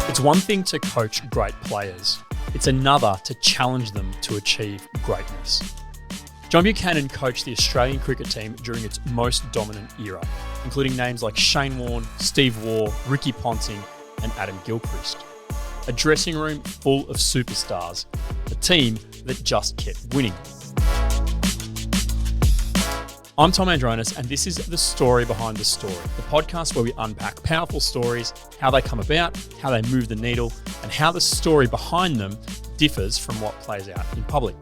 It's one thing to coach great players. It's another to challenge them to achieve greatness. John Buchanan coached the Australian cricket team during its most dominant era, including names like Shane Warne, Steve Waugh, Ricky Ponting, and Adam Gilchrist. A dressing room full of superstars, a team that just kept winning. I'm Tom Andronis, and this is The Story Behind the Story, the podcast where we unpack powerful stories, how they come about, how they move the needle, and how the story behind them differs from what plays out in public.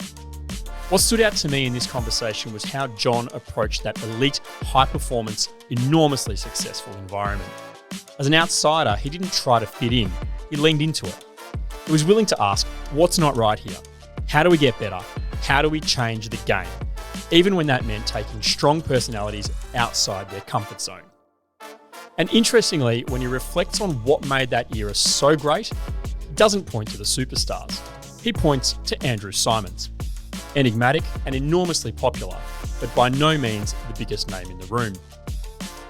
What stood out to me in this conversation was how John approached that elite, high-performance, enormously successful environment. As an outsider, he didn't try to fit in, he leaned into it. He was willing to ask, what's not right here? How do we get better? How do we change the game? Even when that meant taking strong personalities outside their comfort zone. And interestingly, when he reflects on what made that era so great, he doesn't point to the superstars. He points to Andrew Symonds. Enigmatic and enormously popular, but by no means the biggest name in the room.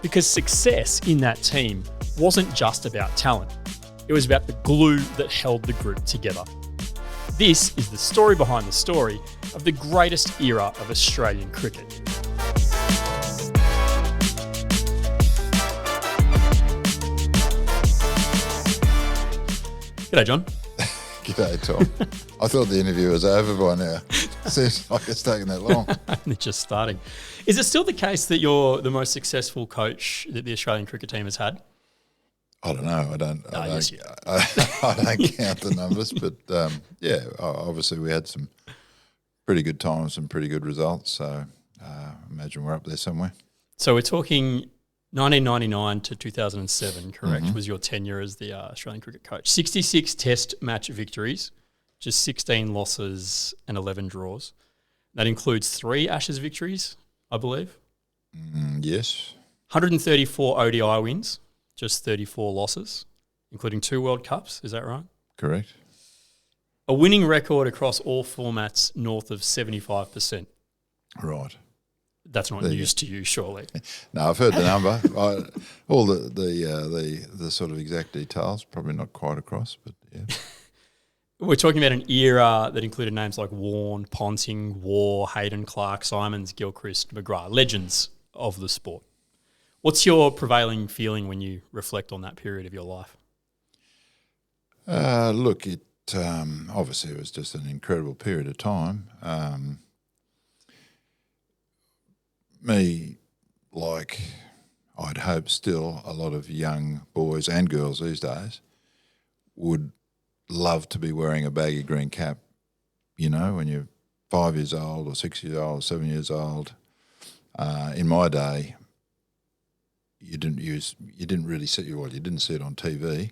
Because success in that team wasn't just about talent. It was about the glue that held the group together. This is the story behind the story of the greatest era of Australian cricket. G'day, John. G'day, Tom. I thought the interview was over by now. Seems like it's taken that long. They're just starting. Is it still the case that you're the most successful coach that the Australian cricket team has had? I don't know. I don't count the numbers, but obviously we had some pretty good times and pretty good results. So I imagine we're up there somewhere. So we're talking 1999 to 2007, correct, was your tenure as the Australian cricket coach. 66 test match victories, just 16 losses and 11 draws. That includes 3 Ashes victories, I believe. Yes. 134 ODI wins, just 34 losses, including 2 World Cups. Is that right? Correct. A winning record across all formats north of 75%. Right. That's not news to you, surely. No, I've heard the number. All the sort of exact details, probably not quite across, but yeah. We're talking about an era that included names like Warne, Ponting, Waugh, Hayden Clark, Symonds, Gilchrist, McGrath, legends of the sport. What's your prevailing feeling when you reflect on that period of your life? Look, it obviously it was just an incredible period of time. Me, like I'd hope still a lot of young boys and girls these days would love to be wearing a baggy green cap, you know, when you're 5 years old or 6 years old or 7 years old. In my day, you didn't really see you didn't see it on TV.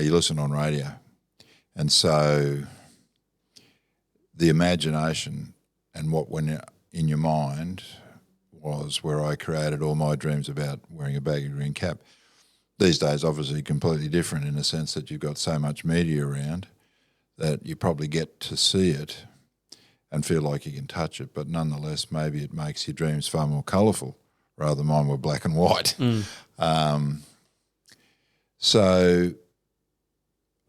You listened on radio. And so the imagination and what went in your mind was where I created all my dreams about wearing a baggy green cap. These days, obviously, completely different in the sense that you've got so much media around that you probably get to see it and feel like you can touch it, but nonetheless, maybe it makes your dreams far more colourful rather than mine were black and white. So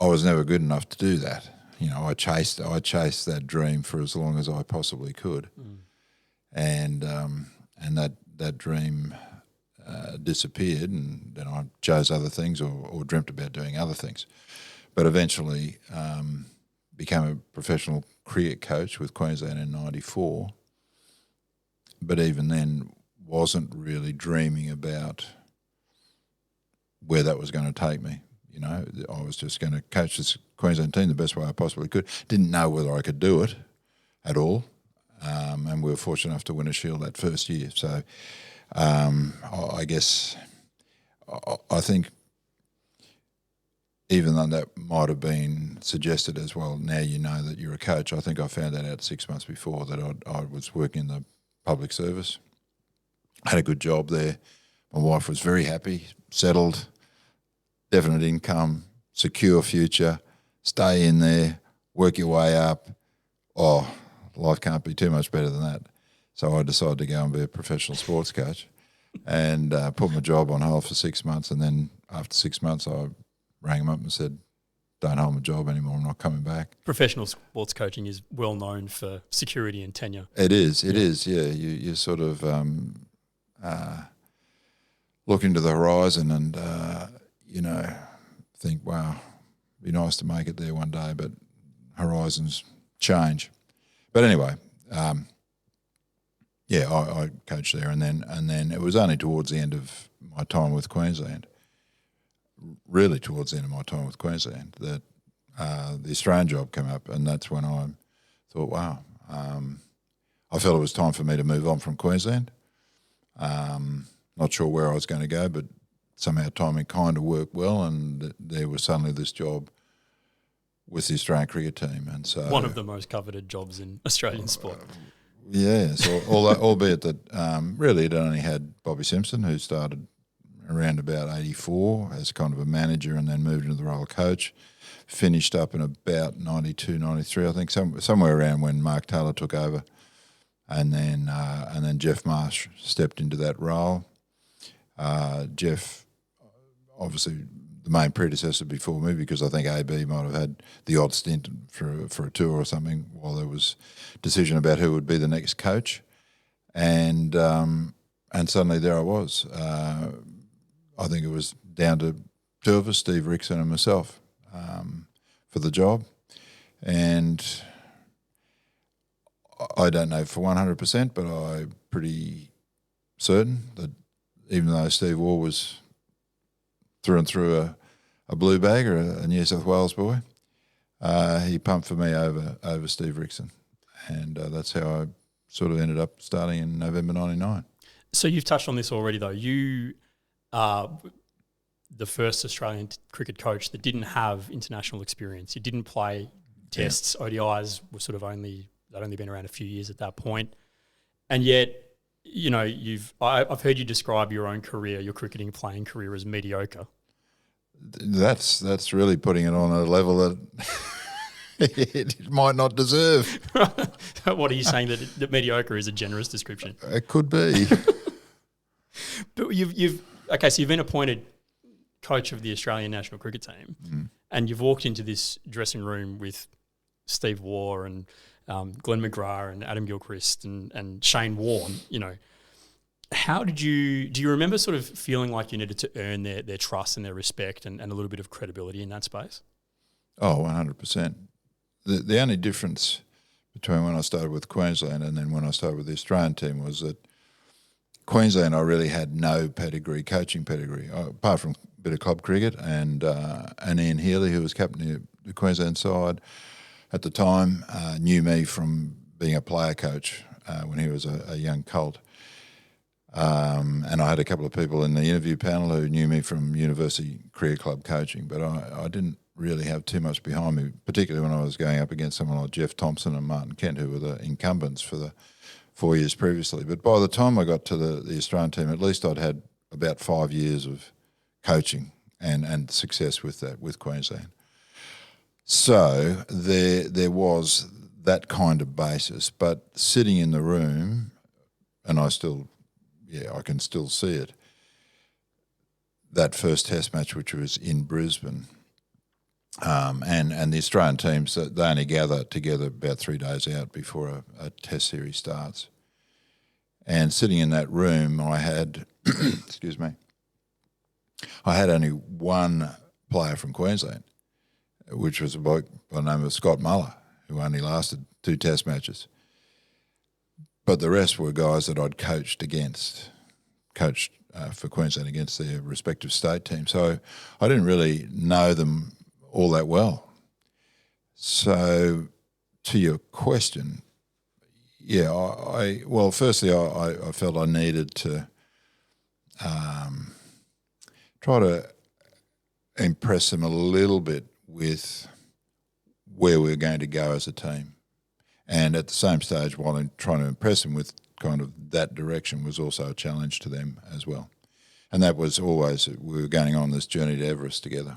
I was never good enough to do that. You know, I chased that dream for as long as I possibly could, and that dream disappeared, and then I chose other things or dreamt about doing other things. But eventually became a professional cricket coach with Queensland in '94. But even then, wasn't really dreaming about where that was going to take me. You know, I was just going to coach this Queensland team the best way I possibly could. Didn't know whether I could do it at all. And we were fortunate enough to win a Shield that first year. So I guess I think even though that might have been suggested as well, now you know that you're a coach, I think I found that out 6 months before that I was working in the public service. I had a good job there. My wife was very happy, settled, definite income, secure future, stay in there, work your way up. Oh, life can't be too much better than that. So I decided to go and be a professional sports coach and put my job on hold for 6 months. And then after 6 months, I rang him up and said, don't hold my job anymore. I'm not coming back. Professional sports coaching is well known for security and tenure. It is. Yeah. You sort of look into the horizon and think, wow, it'd be nice to make it there one day, but horizons change. But anyway, I coached there, and then it was only towards the end of my time with Queensland, really towards the end of my time with Queensland, that the Australian job came up, and that's when I thought, wow, I felt it was time for me to move on from Queensland. Not sure where I was going to go, but somehow timing kind of worked well, and there was suddenly this job with the Australian cricket team, and so one of the most coveted jobs in Australian sport. Yeah, so albeit that really it only had Bobby Simpson, who started around about 84 as kind of a manager and then moved into the role of coach, finished up in about 92, 93, I think, somewhere around when Mark Taylor took over, and then Jeff Marsh stepped into that role. Jeff, obviously the main predecessor before me, because I think AB might have had the odd stint for a tour or something while there was decision about who would be the next coach, and suddenly there I was. I think it was down to two of us, Steve Rickson and myself, for the job, and I don't know for 100%, but I'm pretty certain that even though Steve Waugh was through and through a blue bag or a New South Wales boy, he pumped for me over Steve Rickson, and that's how I sort of ended up starting in November 99. So you've touched on this already, though. You are the first Australian cricket coach that didn't have international experience. You didn't play tests. Yeah. ODIs were sort of they'd only been around a few years at that point, and yet, you know, I've heard you describe your own career, your cricketing playing career, as mediocre. That's really putting it on a level that it might not deserve. What are you saying, that mediocre is a generous description? It could be. But so you've been appointed coach of the Australian national cricket team, and you've walked into this dressing room with Steve Waugh and Glenn McGrath and Adam Gilchrist and Shane Warne. You know, do you remember sort of feeling like you needed to earn their trust and their respect and a little bit of credibility in that space? Oh, 100%. The only difference between when I started with Queensland and then when I started with the Australian team was that Queensland I really had no coaching pedigree, apart from a bit of club cricket and Ian Healy, who was captain of the Queensland side at the time, knew me from being a player coach when he was a young colt. And I had a couple of people in the interview panel who knew me from university cricket club coaching, but I didn't really have too much behind me, particularly when I was going up against someone like Jeff Thompson and Martin Kent, who were the incumbents for the 4 years previously. But by the time I got to the Australian team, at least I'd had about 5 years of coaching and success with that, with Queensland. So there was that kind of basis, but sitting in the room, and I can still see it, that first test match, which was in Brisbane, and the Australian teams, they only gather together about 3 days out before a test series starts. And sitting in that room, I had, excuse me, I had only one player from Queensland, which was a bloke by the name of Scott Muller, who only lasted 2 test matches. But the rest were guys that I'd coached for Queensland against their respective state teams. So I didn't really know them all that well. So to your question, firstly I felt I needed to try to impress them a little bit with where we were going to go as a team. And at the same stage, while I'm trying to impress them with kind of that direction, was also a challenge to them as well. And that was always, we were going on this journey to Everest together.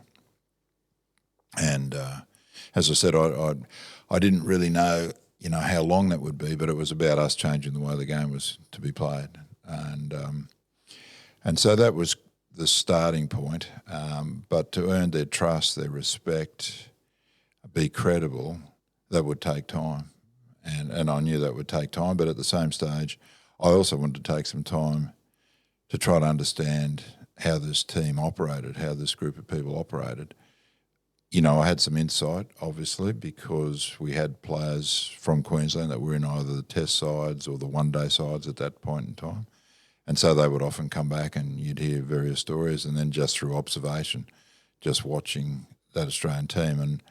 And as I said, I didn't really know, how long that would be, but it was about us changing the way the game was to be played. And so that was the starting point. But to earn their trust, their respect, be credible, that would take time. And I knew that would take time, but at the same stage, I also wanted to take some time to try to understand how this team operated, how this group of people operated. You know, I had some insight, obviously, because we had players from Queensland that were in either the test sides or the one-day sides at that point in time. And so they would often come back and you'd hear various stories, and then just through observation, just watching that Australian team. And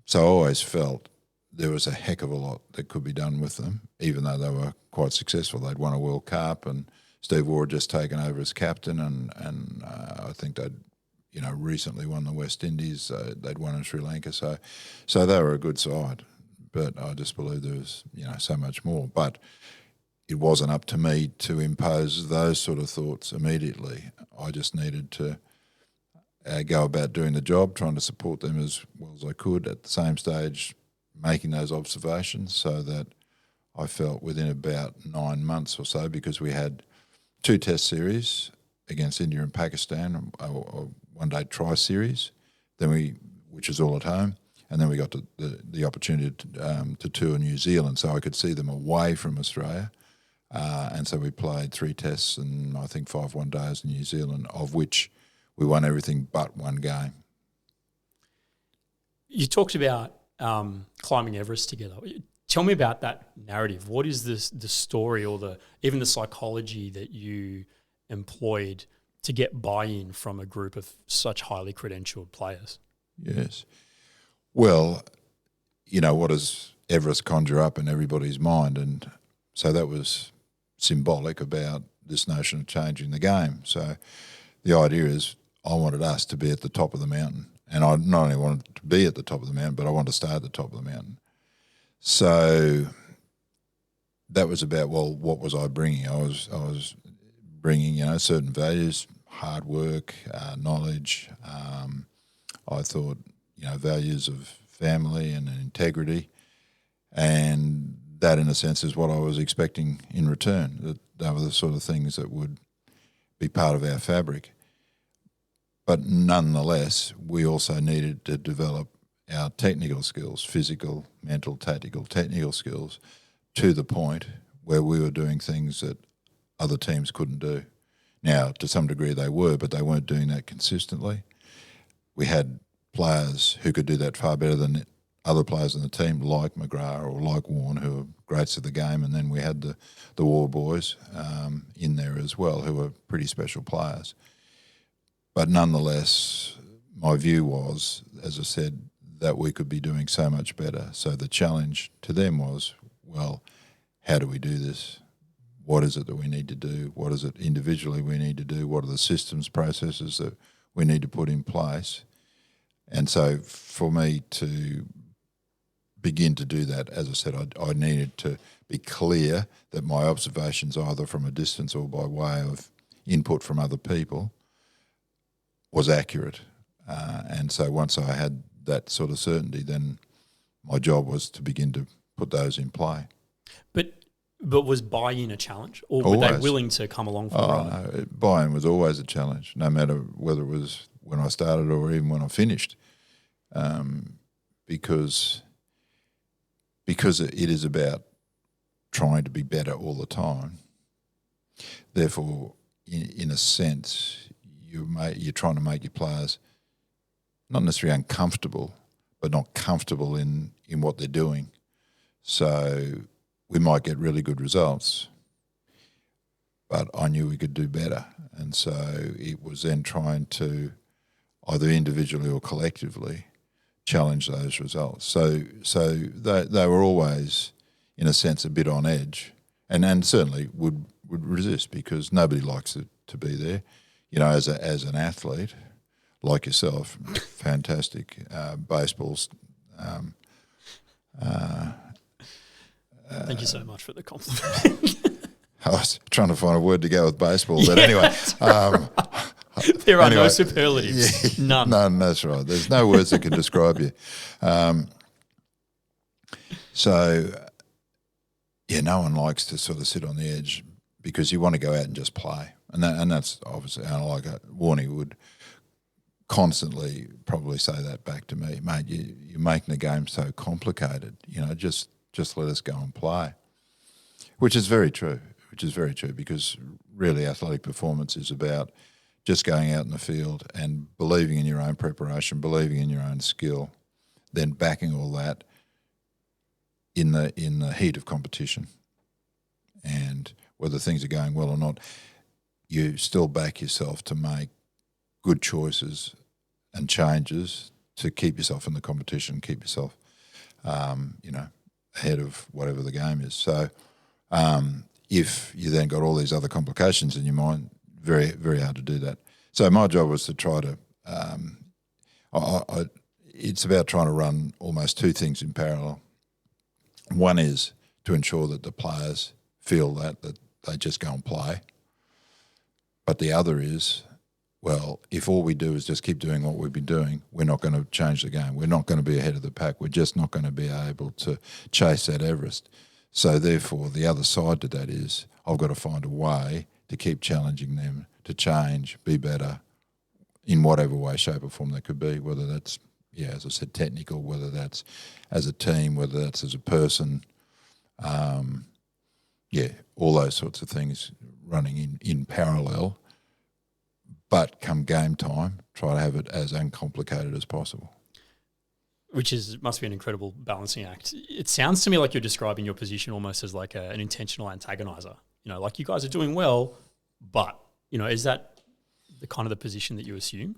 so I always felt there was a heck of a lot that could be done with them, even though they were quite successful. They'd won a World Cup, and Steve Waugh had just taken over as captain, and I think they'd recently won the West Indies. They'd won in Sri Lanka, so they were a good side. But I just believe there was so much more. But it wasn't up to me to impose those sort of thoughts immediately. I just needed to go about doing the job, trying to support them as well as I could. At the same stage, making those observations, so that I felt within about 9 months or so, because we had 2 test series against India and Pakistan, a one-day tri-series, which is all at home, and then we got the opportunity to tour New Zealand, so I could see them away from Australia. And so we played 3 tests and I think 5 one-days in New Zealand, of which we won everything but one game. You talked about climbing Everest together. Tell me about that narrative. What is the story, or even the psychology that you employed to get buy-in from a group of such highly credentialed players? Yes. Well, what does Everest conjure up in everybody's mind? And so that was symbolic about this notion of changing the game. So the idea is I wanted us to be at the top of the mountain. And I not only wanted to be at the top of the mountain, but I wanted to stay at the top of the mountain. So that was about, well, what was I bringing? I was bringing, certain values, hard work, knowledge. I thought, values of family and integrity. And that, in a sense, is what I was expecting in return. That they were the sort of things that would be part of our fabric. But nonetheless, we also needed to develop our technical skills, physical, mental, tactical, technical skills, to the point where we were doing things that other teams couldn't do. Now, to some degree they were, but they weren't doing that consistently. We had players who could do that far better than other players in the team, like McGrath or like Warne, who were greats of the game, and then we had the War Boys in there as well, who were pretty special players. But nonetheless, my view was, as I said, that we could be doing so much better. So the challenge to them was, well, how do we do this? What is it that we need to do? What is it individually we need to do? What are the systems, processes that we need to put in place? And so for me to begin to do that, as I said, I needed to be clear that my observations, either from a distance or by way of input from other people, was accurate. And so once I had that sort of certainty, then my job was to begin to put those in play. But was buy-in a challenge, or were they willing to come along for the ride? No, buy-in was always a challenge, no matter whether it was when I started or even when I finished, because it is about trying to be better all the time. Therefore, in a sense, you're trying to make your players not necessarily uncomfortable, but not comfortable in what they're doing. So we might get really good results, but I knew we could do better. And so it was then trying to, either individually or collectively, challenge those results. So they were always, in a sense, a bit on edge, and certainly would resist, because nobody likes it to be there. As an athlete like yourself, fantastic baseballs. Thank you so much for the compliment. I was trying to find a word to go with baseball, but anyway. There are no superlatives. Yeah, None. None, that's right. There's no words that can describe you. No one likes to sort of sit on the edge, because you want to go out and just play. And that's obviously, like Warnie would constantly probably say that back to me, mate. You're making the game so complicated. Just let us go and play, which is very true. Because really athletic performance is about just going out in the field and believing in your own preparation, believing in your own skill, then backing all that in the heat of competition. And whether things are going well or not, you still back yourself to make good choices and changes to keep yourself in the competition, keep yourself, ahead of whatever the game is. So if you then got all these other complications in your mind, very, very hard to do that. So my job was to try to it's about trying to run almost two things in parallel. One is to ensure that the players feel that they just go and play. But the other is, well, if all we do is just keep doing what we've been doing, we're not going to change the game. We're not going to be ahead of the pack. We're just not going to be able to chase that Everest. So therefore, the other side to that is I've got to find a way to keep challenging them to change, be better in whatever way, shape or form that could be, whether that's, as I said, technical, whether that's as a team, whether that's as a person, all those sorts of things running in parallel. But come game time, try to have it as uncomplicated as possible. Which must be an incredible balancing act. It sounds to me like you're describing your position almost as like an intentional antagonizer. Like you guys are doing well, but, is that the kind of the position that you assume?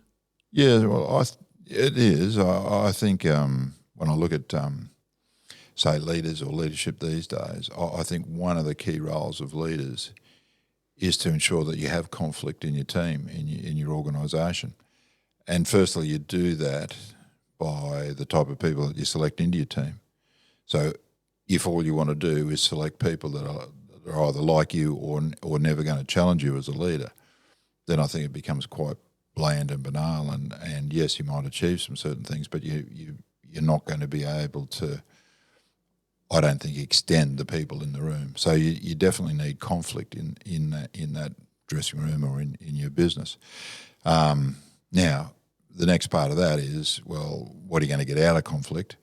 Yeah, well, it is. I think when I look at, say, leaders or leadership these days, I think one of the key roles of leaders is to ensure that you have conflict in your team, in your organisation. And firstly, you do that by the type of people that you select into your team. So if all you want to do is select people that are either like you or never going to challenge you as a leader, then I think it becomes quite bland and banal. And yes, you might achieve some certain things, but you're not going to be able to, I don't think, extend the people in the room. So you definitely need conflict in that dressing room or in your business. Now, the next part of that is, well, what are you going to get out of conflict?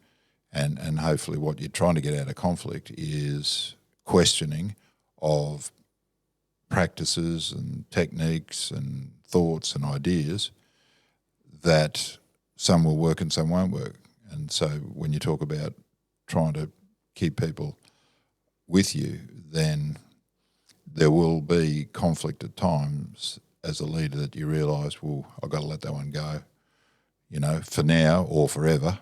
And hopefully what you're trying to get out of conflict is questioning of practices and techniques and thoughts and ideas that some will work and some won't work. And so when you talk about trying to keep people with you, then there will be conflict at times as a leader that you realise, well, I've got to let that one go, for now or forever.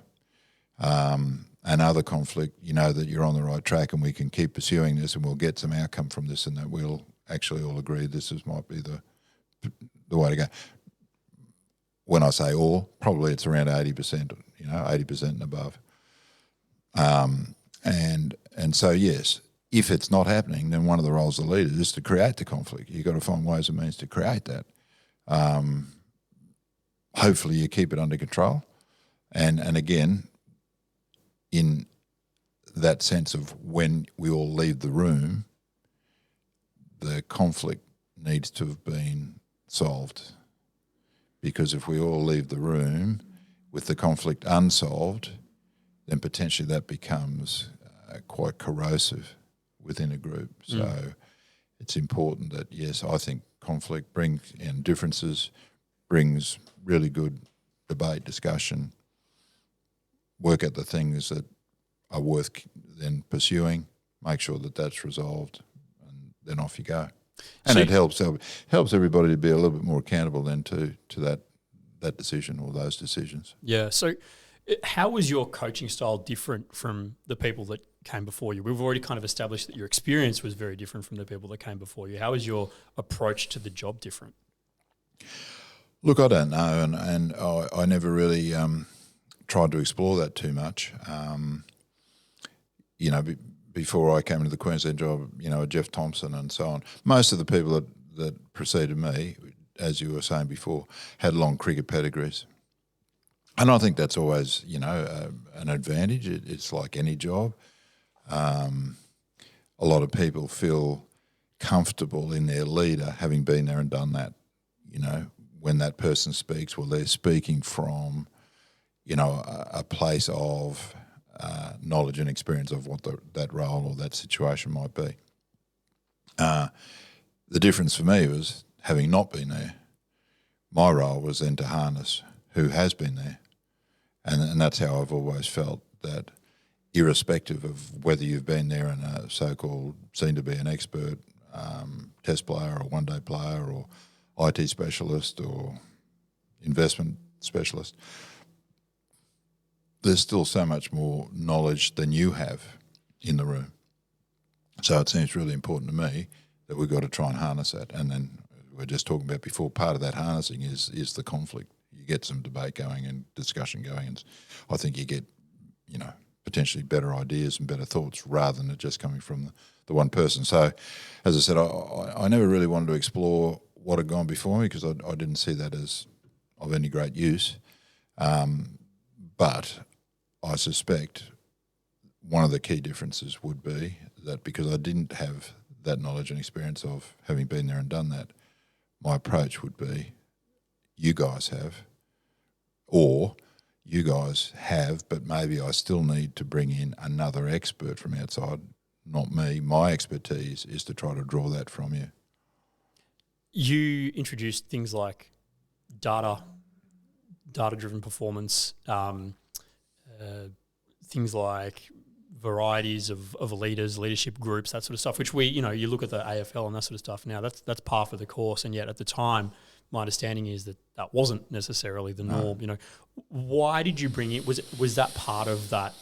And other conflict, that you're on the right track and we can keep pursuing this and we'll get some outcome from this and that we'll actually all agree might be the way to go. When I say all, probably it's around 80%, 80% and above. And so, yes, if it's not happening, then one of the roles of the leader is to create the conflict. You've got to find ways and means to create that. Hopefully you keep it under control. And again, in that sense of when we all leave the room, the conflict needs to have been solved. Because if we all leave the room with the conflict unsolved, then potentially that becomes quite corrosive within a group. So it's important that, yes, I think conflict brings in differences, brings really good debate, discussion, work at the things that are worth then pursuing, make sure that that's resolved, and then off you go. And so it helps everybody to be a little bit more accountable then to that decision or those decisions. Yeah. So how was your coaching style different from the people that came before you? We've already kind of established that your experience was very different from the people that came before you. How was your approach to the job different? Look, I don't know, and I never really tried to explore that too much. Before I came into the Queensland job, Jeff Thompson and so on, most of the people that preceded me, as you were saying before, had long cricket pedigrees. And I think that's always, an advantage. It's like any job. A lot of people feel comfortable in their leader having been there and done that, when that person speaks, well, they're speaking from, a place of knowledge and experience of what that role or that situation might be. The difference for me was, having not been there, my role was then to harness who has been there. And that's how I've always felt, that irrespective of whether you've been there and a so-called seen to be an expert test player or one-day player or IT specialist or investment specialist, there's still so much more knowledge than you have in the room. So it seems really important to me that we've got to try and harness that. And then we were just talking about before, part of that harnessing is the conflict. You get some debate going and discussion going, and I think you get, potentially better ideas and better thoughts rather than it just coming from the one person. So, as I said, I never really wanted to explore what had gone before me because I didn't see that as of any great use. But I suspect one of the key differences would be that because I didn't have that knowledge and experience of having been there and done that, my approach would be, you guys have, or you guys have, but maybe I still need to bring in another expert from outside, not me. My expertise is to try to draw that from you. You introduced things like data-driven performance, things like varieties of leaders, leadership groups, that sort of stuff, which you look at the AFL and that sort of stuff now, that's par for the course. And yet at the time, my understanding is that wasn't necessarily the norm. Why did you bring it? Was that part of that,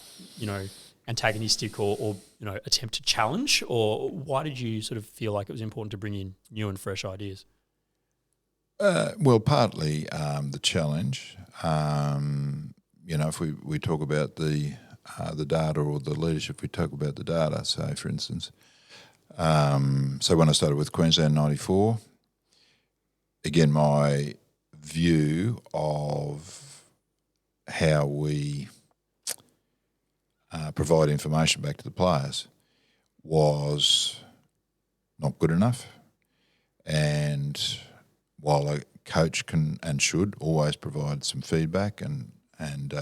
antagonistic or attempt to challenge, or why did you sort of feel like it was important to bring in new and fresh ideas? Well, partly the challenge. If we talk about the data or the leadership, we talk about the data. So, for instance, so when I started with Queensland '94, again, my view of how we provide information back to the players was not good enough. And while a coach can and should always provide some feedback and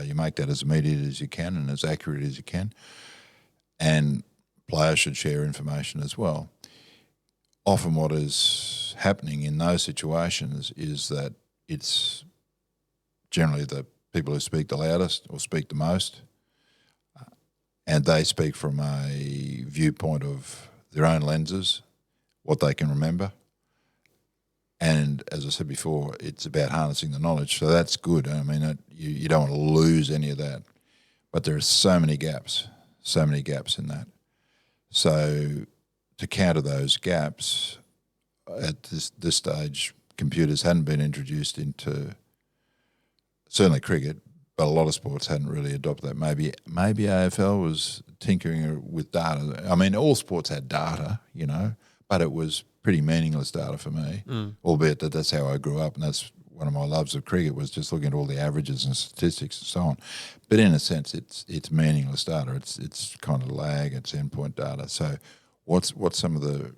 you make that as immediate as you can and as accurate as you can, and players should share information as well. Often what is happening in those situations is that it's generally the people who speak the loudest or speak the most, and they speak from a viewpoint of their own lenses, what they can remember. And as I said before, it's about harnessing the knowledge. So that's good. I mean, you don't want to lose any of that. But there are so many gaps in that. So to counter those gaps, at this stage, computers hadn't been introduced into certainly cricket, but a lot of sports hadn't really adopted that. Maybe AFL was tinkering with data. I mean, all sports had data, but it was pretty meaningless data for me, albeit that's how I grew up, and that's one of my loves of cricket, was just looking at all the averages and statistics and so on. But in a sense, it's meaningless data. It's kind of lag, it's endpoint data. So what's some of the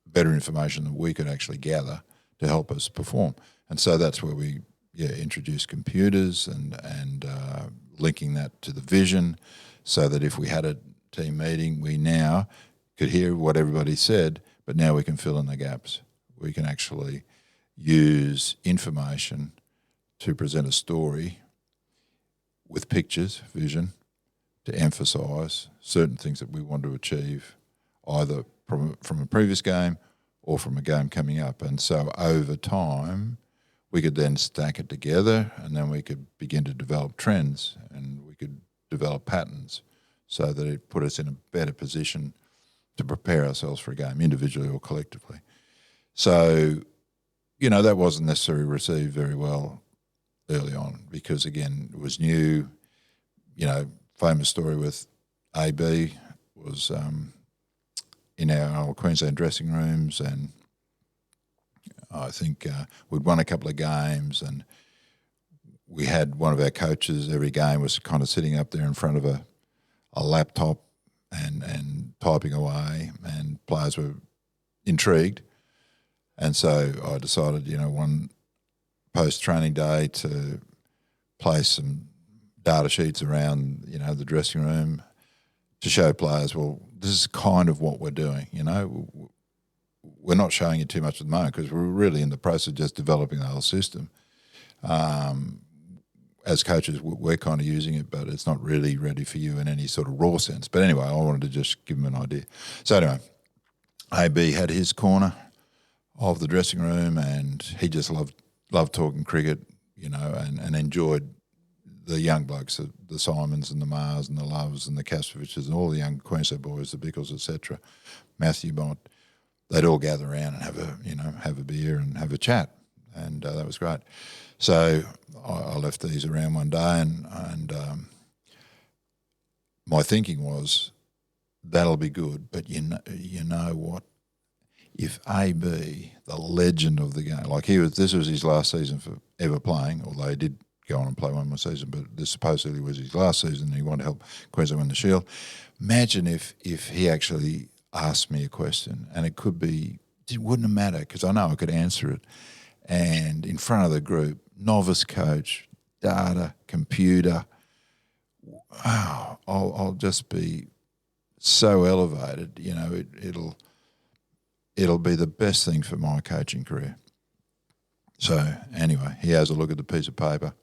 better information that we could actually gather to help us perform? And so that's where we introduced computers and linking that to the vision, so that if we had a team meeting, we now could hear what everybody said, but now we can fill in the gaps. We can actually use information to present a story with pictures, vision, to emphasise certain things that we want to achieve, either from a previous game or from a game coming up. And so over time, we could then stack it together, and then we could begin to develop trends, and we could develop patterns, so that it put us in a better position to prepare ourselves for a game, individually or collectively. So, that wasn't necessarily received very well early on because, again, it was new. Famous story with AB was in our old Queensland dressing rooms, and I think we'd won a couple of games, and we had one of our coaches every game was kind of sitting up there in front of a laptop and typing away, and players were intrigued. And so I decided, one post-training day to place some data sheets around, the dressing room to show players, well, this is kind of what we're doing, We're not showing it too much at the moment because we're really in the process of just developing the whole system. As coaches, we're kind of using it, but it's not really ready for you in any sort of raw sense. But anyway, I wanted to just give them an idea. So anyway, AB had his corner of the dressing room, and he just loved talking cricket, and enjoyed the young blokes, the Simons and the Mars and the Loves and the Kaspoviches and all the young Queensland boys, the Bickles, etc., Matthew Bont. They'd all gather around and have a beer and have a chat, and that was great. So I left these around one day, and my thinking was that'll be good, but you know what? If AB, the legend of the game, this was his last season for ever playing, although he did go on and play one more season, but this supposedly was his last season and he wanted to help Queensland win the Shield. Imagine if he actually asked me a question, and it wouldn't have mattered because I know I could answer it. And in front of the group, novice coach, data, computer, wow, I'll just be so elevated. It'll be the best thing for my coaching career. So anyway, he has a look at the piece of paper,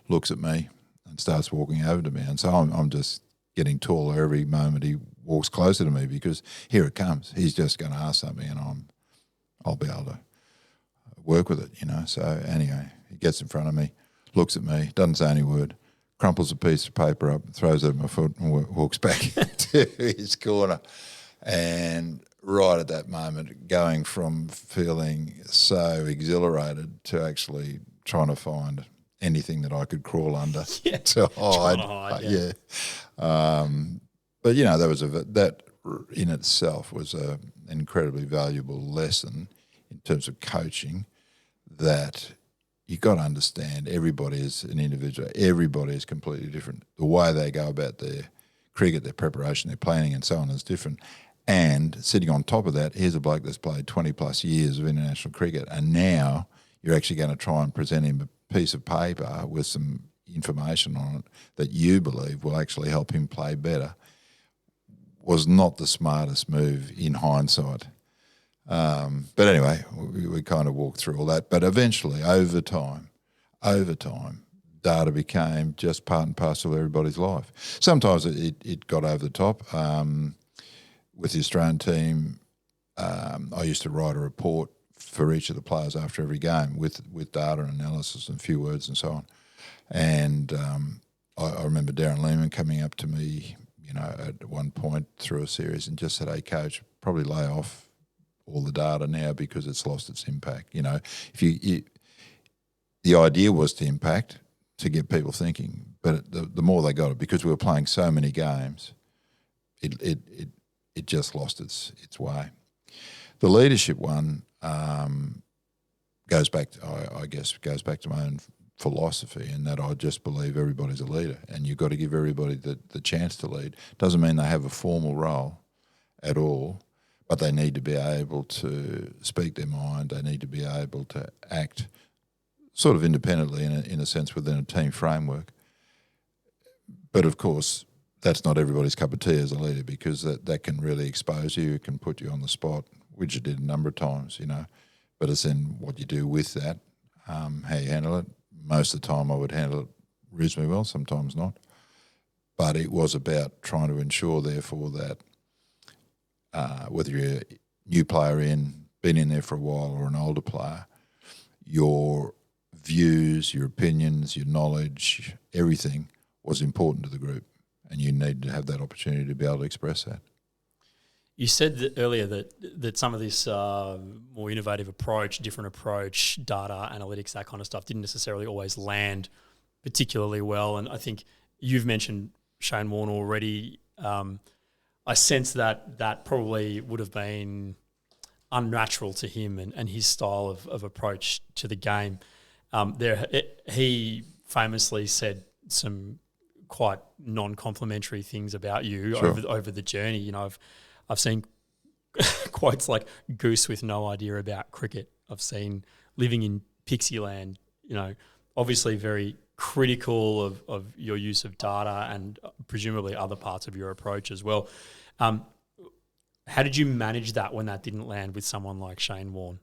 looks at me, and starts walking over to me. And so I'm just getting taller every moment he walks closer to me because here it comes. He's just going to ask something, and I'll be able to work with it, So anyway, he gets in front of me, looks at me, doesn't say any word, crumples a piece of paper up, throws it at my foot, and walks back to his corner. And right at that moment, going from feeling so exhilarated to actually trying to find anything that I could crawl under to hide. Yeah. But that in itself was an incredibly valuable lesson in terms of coaching, that you've got to understand everybody is an individual. Everybody is completely different. The way they go about their cricket, their preparation, their planning and so on is different. And sitting on top of that, here's a bloke that's played 20 plus years of international cricket, and now you're actually going to try and present him a piece of paper with some information on it that you believe will actually help him play better, was not the smartest move in hindsight. But anyway, we kind of walked through all that. But eventually, over time, data became just part and parcel of everybody's life. Sometimes it got over the top. With the Australian team, I used to write a report for each of the players after every game with data and analysis and a few words and so on. And I remember Darren Lehman coming up to me, at one point through a series and just said, "Hey, coach, probably lay off all the data now because it's lost its impact." The idea was to impact, to get people thinking, but the more they got it, because we were playing so many games, it just lost its way. The leadership one goes back to my own philosophy, in that I just believe everybody's a leader, and you've got to give everybody the chance to lead. Doesn't mean they have a formal role at all, but they need to be able to speak their mind. They need to be able to act sort of independently in a sense within a team framework. But of course, that's not everybody's cup of tea as a leader, because that can really expose you. It can put you on the spot, which it did a number of times, But it's in what you do with that, how you handle it. Most of the time I would handle it reasonably well, sometimes not. But it was about trying to ensure, therefore, that whether you're a new player been in there for a while, or an older player, your views, your opinions, your knowledge, everything was important to the group, and you needed to have that opportunity to be able to express that. You said earlier that some of this more innovative approach, different approach, data, analytics, that kind of stuff didn't necessarily always land particularly well. And I think you've mentioned Shane Warne already. I sense that probably would have been unnatural to him and his style of approach to the game. He famously said some quite non-complimentary things about you over the journey. I've seen quotes like "goose with no idea about cricket." I've seen "living in Pixieland." obviously very critical of your use of data and presumably other parts of your approach as well. How did you manage that when that didn't land with someone like Shane Warne?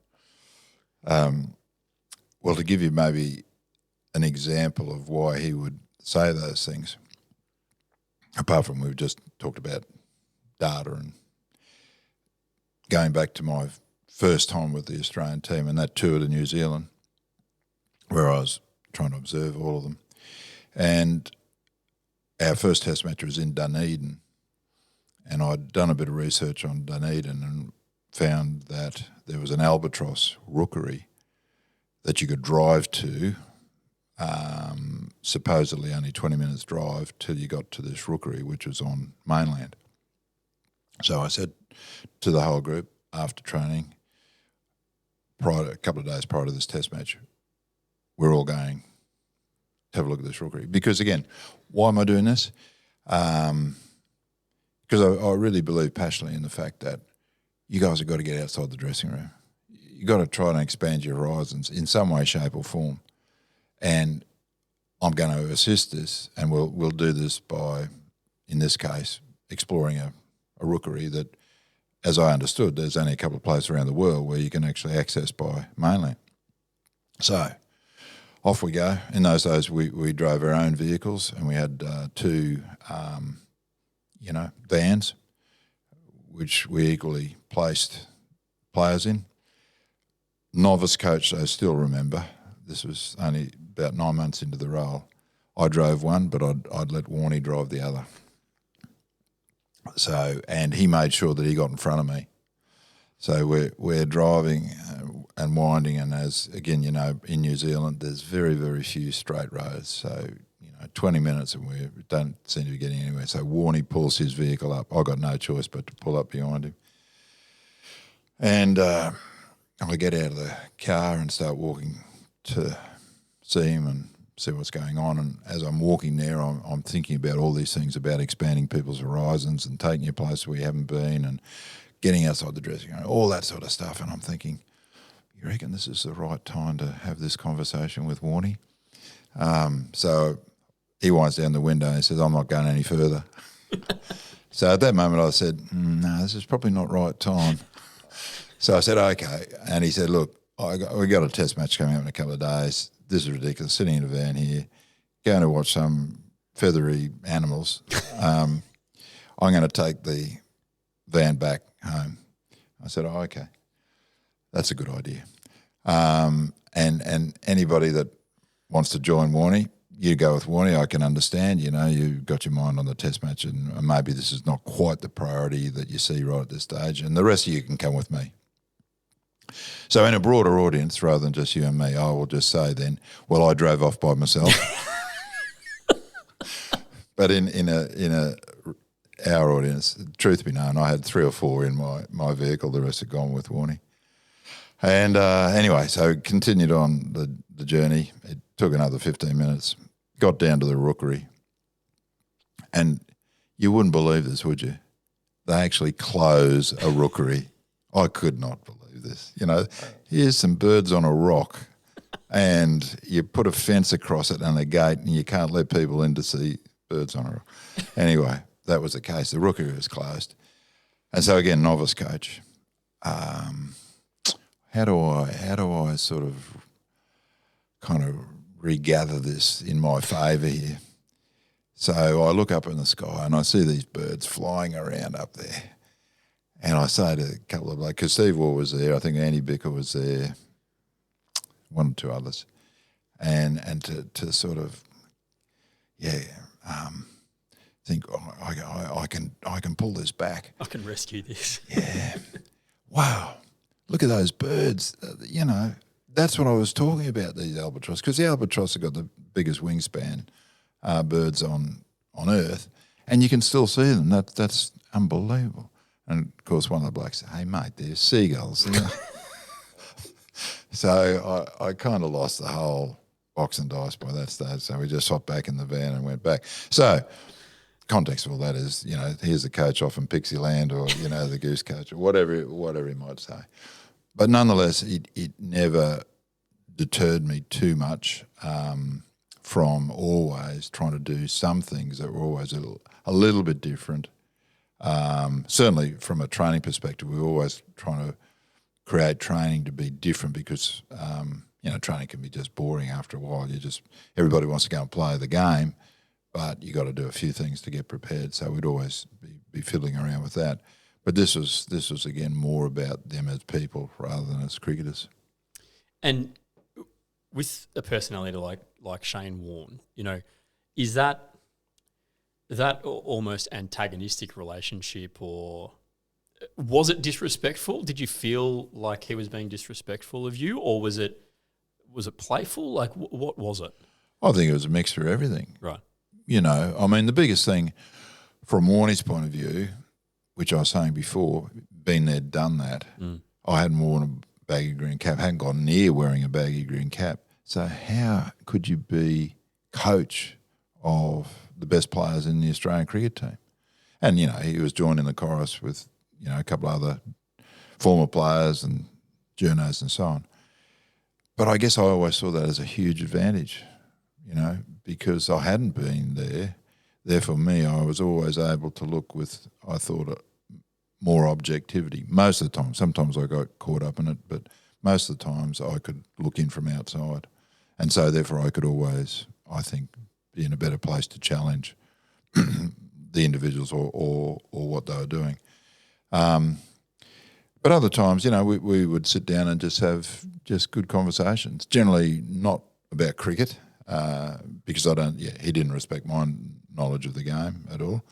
Well, to give you maybe an example of why he would say those things, apart from we've just talked about data and going back to my first time with the Australian team and that tour to New Zealand, where I was trying to observe all of them. And our first test match was in Dunedin, and I'd done a bit of research on Dunedin and found that there was an albatross rookery that you could drive to, supposedly only 20 minutes drive till you got to this rookery, which was on mainland. So I said to the whole group after training, a couple of days prior to this test match, we're all going to have a look at this rookery. Because again, why am I doing this? Because I really believe passionately in the fact that you guys have got to get outside the dressing room. You've got to try and expand your horizons in some way, shape or form. And I'm going to assist this, and we'll do this by, in this case, exploring a rookery that, as I understood, there's only a couple of places around the world where you can actually access by mainland. So off we go. In those days, we drove our own vehicles, and we had two, vans, which we equally placed players in. Novice coach, I still remember. This was only about 9 months into the role. I drove one, but I'd let Warne drive the other. So, and he made sure that he got in front of me. So we're driving and winding, and as again, in New Zealand, there's very, very few straight roads. So 20 minutes and we don't seem to be getting anywhere. So Warne pulls his vehicle up. I got no choice but to pull up behind him, and I get out of the car and start walking to see him and see what's going on. And as I'm walking there, I'm thinking about all these things about expanding people's horizons and taking you places where you haven't been and getting outside the dressing room, all that sort of stuff. And I'm thinking, you reckon this is the right time to have this conversation with Warne? So he winds down the window and he says, I'm not going any further. So at that moment I said, no, this is probably not right time. So I said, okay. And he said, look, we got a test match coming up in a couple of days. This is ridiculous, sitting in a van here, going to watch some feathery animals. I'm going to take the van back home. I said, oh, okay. That's a good idea. And anybody that wants to join Warne, you go with Warne. I can understand, you've got your mind on the test match and maybe this is not quite the priority that you see right at this stage, and the rest of you can come with me. So in a broader audience, rather than just you and me, I will just say then, well, I drove off by myself. But in our audience, truth be known, I had 3 or 4 in my vehicle. The rest had gone with Warne. And anyway, so continued on the journey. It took another 15 minutes. Got down to the rookery. And you wouldn't believe this, would you? They actually close a rookery. I could not believe this. Here's some birds on a rock and you put a fence across it and a gate and you can't let people in to see birds on a rock. Anyway, that was the case. The rookery was closed. And so again, novice coach. How do I sort of kind of regather this in my favour here? So I look up in the sky and I see these birds flying around up there. And I say to a couple of blokes, because Steve Waugh was there, I think Andy Bicker was there, 1 or 2 others, and to sort of, think I can pull this back. I can rescue this. Yeah. Wow. Look at those birds. That's what I was talking about, these albatross, because the albatross have got the biggest wingspan birds on Earth, and you can still see them. That's unbelievable. And, of course, one of the blokes said, hey, mate, they're seagulls. So I kind of lost the whole box and dice by that stage. So we just hopped back in the van and went back. So context of all that is, here's the coach off in Pixieland or, the goose coach or whatever he might say. But nonetheless, it never deterred me too much from always trying to do some things that were always a little bit different. Certainly from a training perspective, we're always trying to create training to be different because, training can be just boring after a while. Everybody wants to go and play the game, but you got to do a few things to get prepared. So we'd always be fiddling around with that. But this was again more about them as people rather than as cricketers. And with a personality like Shane Warne, is that almost antagonistic relationship, or was it disrespectful? Did you feel like he was being disrespectful of you, or was it playful? Like, what was it? I think it was a mixture of everything. Right. The biggest thing from Warnie's point of view, which I was saying before, been there, done that. I hadn't worn a baggy green cap, hadn't gone near wearing a baggy green cap. So how could you be coach of the best players in the Australian cricket team? And, he was joining the chorus with, a couple of other former players and journos and so on. But I guess I always saw that as a huge advantage, because I hadn't been there. Therefore, I was always able to look with, I thought, more objectivity. Most of the time, sometimes I got caught up in it, but most of the times I could look in from outside. And so therefore I could always, I think, be in a better place to challenge the individuals or what they were doing. But other times, we would sit down and just have just good conversations, generally not about cricket, because he didn't respect my knowledge of the game at all.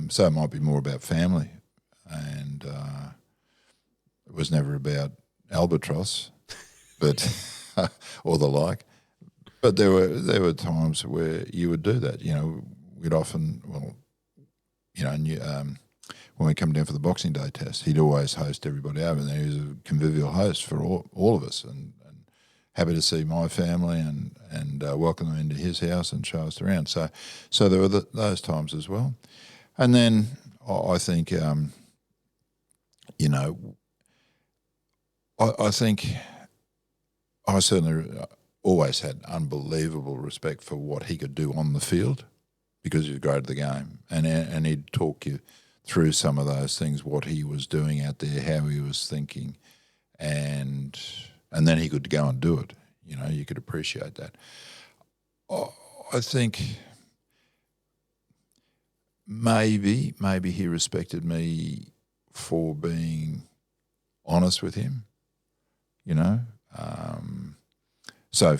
So it might be more about family, and it was never about albatross, but or the like. But there were times where you would do that. We'd often, when we come down for the Boxing Day test, he'd always host everybody over, and he was a convivial host for all of us, and happy to see my family and welcome them into his house and show us around. So there were those times as well. And then I think, I think I certainly always had unbelievable respect for what he could do on the field because he was great at the game. And he'd talk you through some of those things, what he was doing out there, how he was thinking, and then he could go and do it. You could appreciate that. I think maybe he respected me for being honest with him, So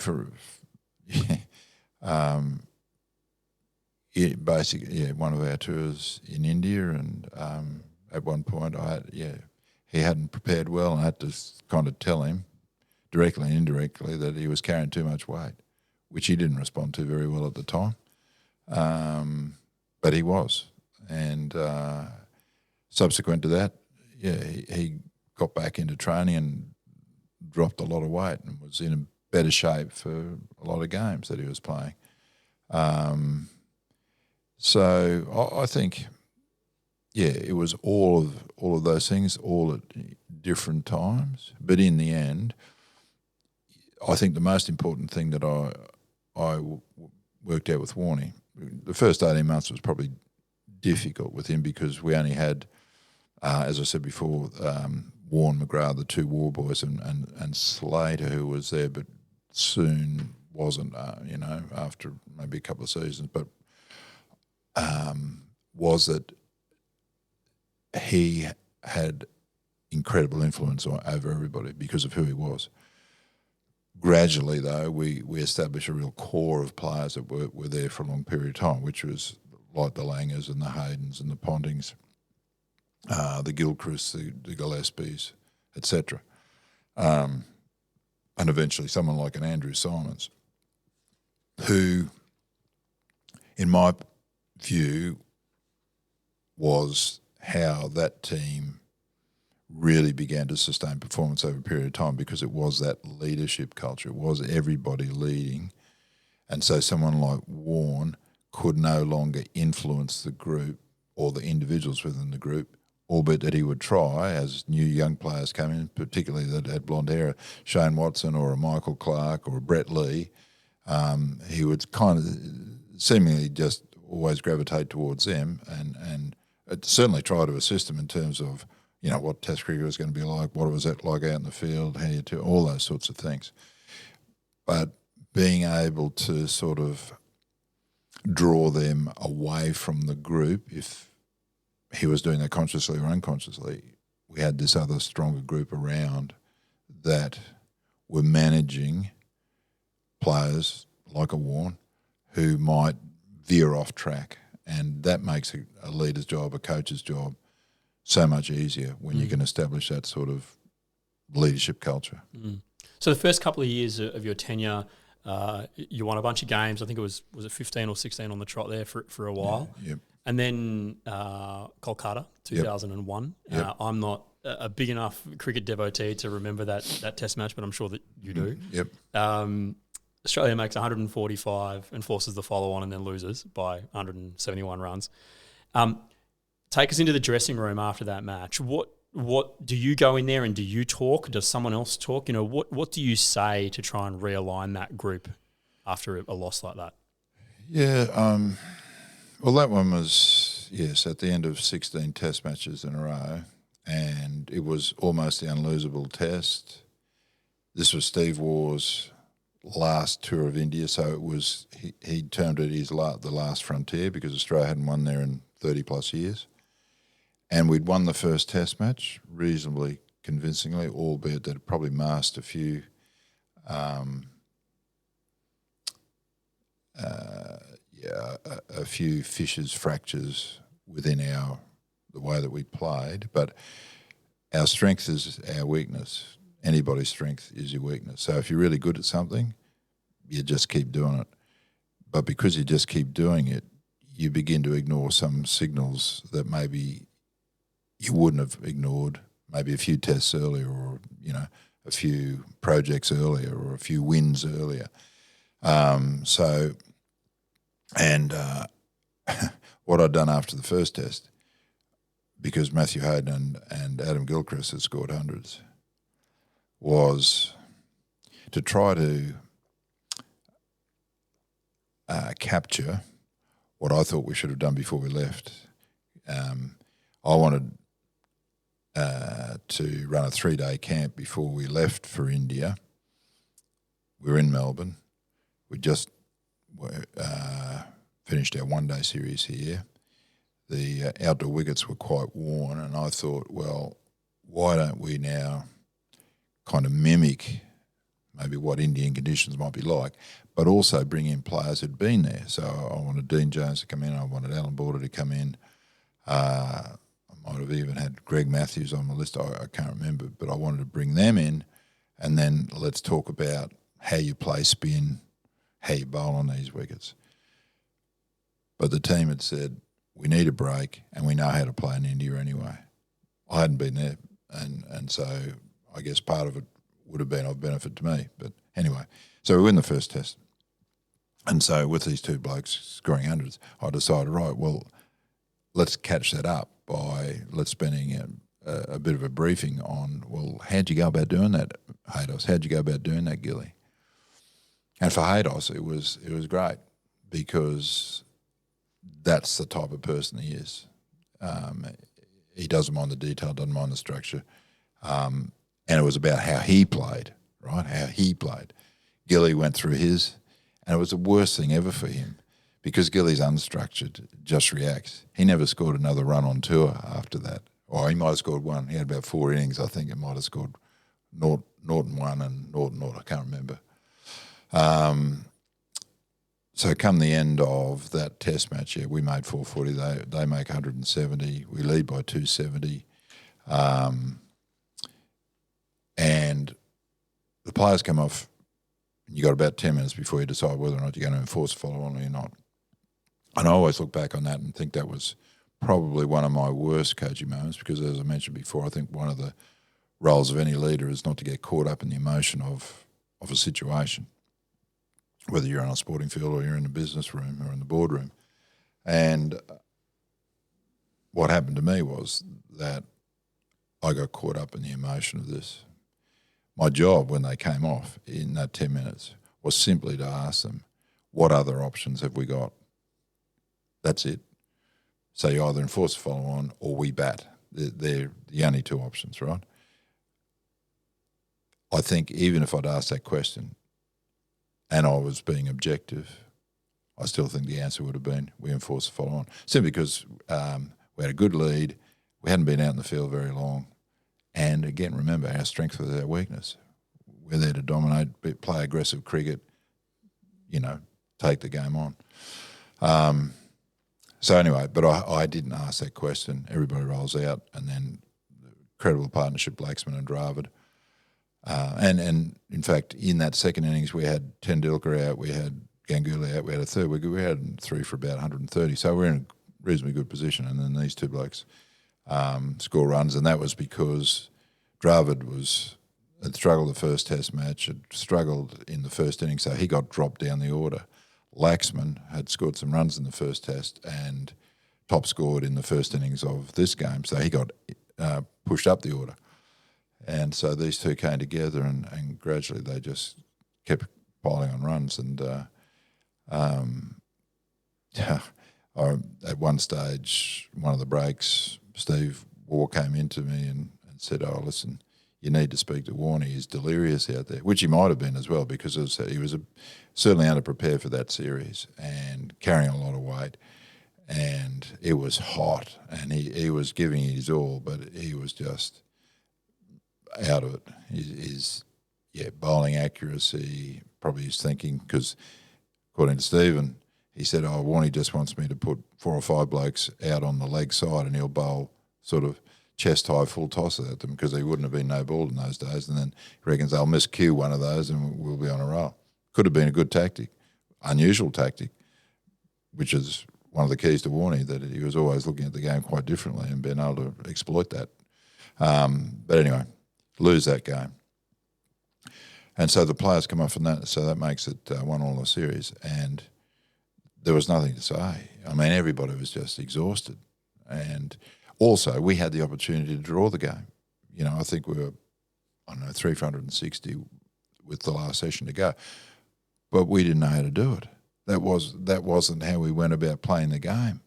basically, one of our tours in India, and at one point he hadn't prepared well, and I had to kind of tell him directly and indirectly that he was carrying too much weight, which he didn't respond to very well at the time. But he was. And subsequent to that, he got back into training and dropped a lot of weight and was in a better shape for a lot of games that he was playing. So I think, it was all of those things, all at different times. But in the end, I think the most important thing that I worked out with Warnie, the first 18 months was probably difficult with him because we only had, as I said before, Warne, McGrath, the two war boys, and Slater, who was there but soon wasn't, after maybe a couple of seasons. But was that he had incredible influence over everybody because of who he was. Gradually, though, we established a real core of players that were there for a long period of time, which was like the Langers and the Haydens and the Pontings, the Gilchrists, the Gillespies, etc. And eventually someone like an Andrew Simons, who, in my view, was how that team really began to sustain performance over a period of time, because it was that leadership culture. It was everybody leading. And so someone like Warne could no longer influence the group or the individuals within the group albeit that he would try as new young players came in, particularly that had blonde hair, Shane Watson or a Michael Clark or a Brett Lee. He would kind of seemingly just always gravitate towards them and certainly try to assist them in terms of, what Test cricket was going to be like, what was it like out in the field, how you do all those sorts of things. But being able to sort of draw them away from the group, if he was doing that consciously or unconsciously, we had this other stronger group around that were managing players like a Warne who might veer off track. And that makes a leader's job, a coach's job, so much easier when you can establish that sort of leadership culture. So the first couple of years of your tenure, you won a bunch of games. I think it was it 15 or 16 on the trot there for a while. Yep. And then Kolkata, 2001. Yep. I'm not a big enough cricket devotee to remember that test match, but I'm sure that you do. Yep. Australia makes 145 and forces the follow-on and then loses by 171 runs. Take us into the dressing room after that match. What do you go in there and do you talk? Does someone else talk? What do you say to try and realign that group after a loss like that? Yeah, well, that one was, yes, at the end of 16 test matches in a row, and it was almost the unlosable test. This was Steve Waugh's last tour of India, so it was he termed it the last frontier because Australia hadn't won there in 30-plus years. And we'd won the first test match reasonably convincingly, albeit that it probably masked a few a few fissures, fractures within the way that we played. But our strength is our weakness. Anybody's strength is your weakness. So if you're really good at something, you just keep doing it. But because you just keep doing it, you begin to ignore some signals that maybe you wouldn't have ignored maybe a few tests earlier or, a few projects earlier or a few wins earlier. What I'd done after the first test, because Matthew Hayden and Adam Gilchrist had scored hundreds, was to try to capture what I thought we should have done before we left. I wanted to run a 3-day camp before we left for India. We were in Melbourne. We just finished our one-day series here. The outdoor wickets were quite worn, and I thought, well, why don't we now kind of mimic maybe what Indian conditions might be like, but also bring in players who'd been there. So I wanted Dean Jones to come in. I wanted Alan Border to come in. I might have even had Greg Matthews on the list. I can't remember, but I wanted to bring them in, and then let's talk about how you play spin, how you bowl on these wickets. But the team had said, we need a break and we know how to play in India anyway. I hadn't been there, and so I guess part of it would have been of benefit to me. But anyway, so we win the first test. And so with these two blokes scoring hundreds, I decided, right, well, let's catch that up by spending a bit of a briefing on, well, how'd you go about doing that, Haydos? How'd you go about doing that, Gilly? And for Haydos, it was great because that's the type of person he is. He doesn't mind the detail, doesn't mind the structure. And it was about how he played, right? How he played. Gilly went through his, and it was the worst thing ever for him because Gilly's unstructured, just reacts. He never scored another run on tour after that. Or he might have scored one. He had about 4 innings, I think. It might have scored Norton 1 and Norton 0. I can't remember. So come the end of that test match, we made 440. They make 170. We lead by 270. And the players come off. You got about 10 minutes before you decide whether or not you're going to enforce a follow-on or you're not. And I always look back on that and think that was probably one of my worst coaching moments because, as I mentioned before, I think one of the roles of any leader is not to get caught up in the emotion of a situation, whether you're on a sporting field or you're in the business room or in the boardroom. And what happened to me was that I got caught up in the emotion of this. My job when they came off in that 10 minutes was simply to ask them, what other options have we got? That's it. So you either enforce a follow-on or we bat. They're the only two options, right? I think even if I'd asked that question and I was being objective, I still think the answer would have been we enforce a follow-on. Simply because we had a good lead, we hadn't been out in the field very long, and again, remember, our strength was our weakness. We're there to dominate, play aggressive cricket, take the game on. So anyway, but I didn't ask that question. Everybody rolls out, and then the incredible partnership, Laxman and Dravid. And in fact, in that second innings, we had Tendulkar out, we had Ganguly out, we had a third. We had three for about 130. So we're in a reasonably good position. And then these two blokes score runs, and that was because Dravid had struggled the first Test match, had struggled in the first innings, so he got dropped down the order. Laxman had scored some runs in the first Test and top scored in the first innings of this game, so he got pushed up the order. And so these two came together, and gradually they just kept piling on runs. And at one stage, one of the breaks, Steve Waugh came into me and said, "Oh, listen, you need to speak to Warne. He's delirious out there," which he might have been as well, because he was certainly underprepared for that series and carrying a lot of weight. And it was hot, and he was giving it his all, but he was just out of it. His bowling accuracy, probably his thinking, because according to Stephen, he said, "Oh, Warne just wants me to put 4 or 5 blokes out on the leg side and he'll bowl sort of chest high full tosses at them," because he wouldn't have been no ball in those days. And then he reckons they'll miscue one of those and we'll be on a roll. Could have been a good tactic, unusual tactic, which is one of the keys to Warne, that he was always looking at the game quite differently and being able to exploit that. But anyway, lose that game. And so the players come off from that, so that makes it 1-1 the series. And there was nothing to say. I mean, everybody was just exhausted. And also, we had the opportunity to draw the game. I think we were, 3 for 160 with the last session to go. But we didn't know how to do it. That wasn't how we went about playing the game.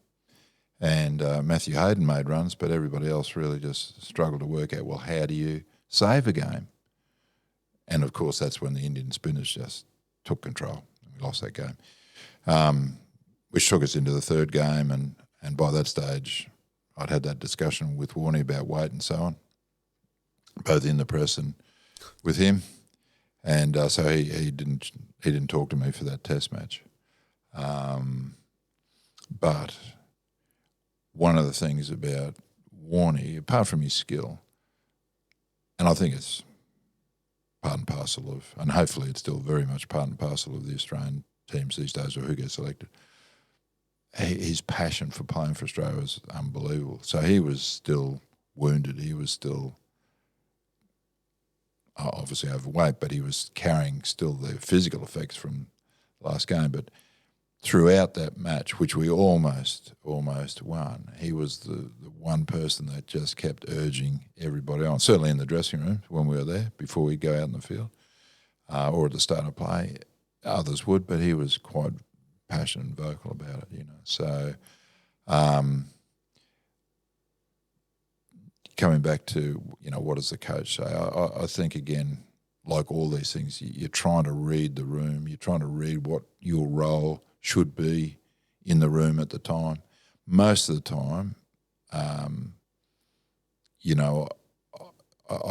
And Matthew Hayden made runs, but everybody else really just struggled to work out, well, how do you save a game? And, of course, that's when the Indian spinners just took control and we lost that game, which took us into the third game. And by that stage, I'd had that discussion with Warne about weight and so on, both in the press and with him. And so he didn't talk to me for that Test match. But one of the things about Warne, apart from his skill, and I think it's part and parcel of, and hopefully it's still very much part and parcel of the Australian teams these days, or who gets selected, his passion for playing for Australia was unbelievable. So he was still wounded. He was still obviously overweight, but he was carrying still the physical effects from the last game. But throughout that match, which we almost won, he was the one person that just kept urging everybody on, certainly in the dressing room when we were there, before we'd go out in the field, or at the start of play. Others would, but he was quite passionate and vocal about it, So coming back to, what does the coach say? I think, again, like all these things, you're trying to read the room. You're trying to read what your role should be in the room at the time. Most of the time, I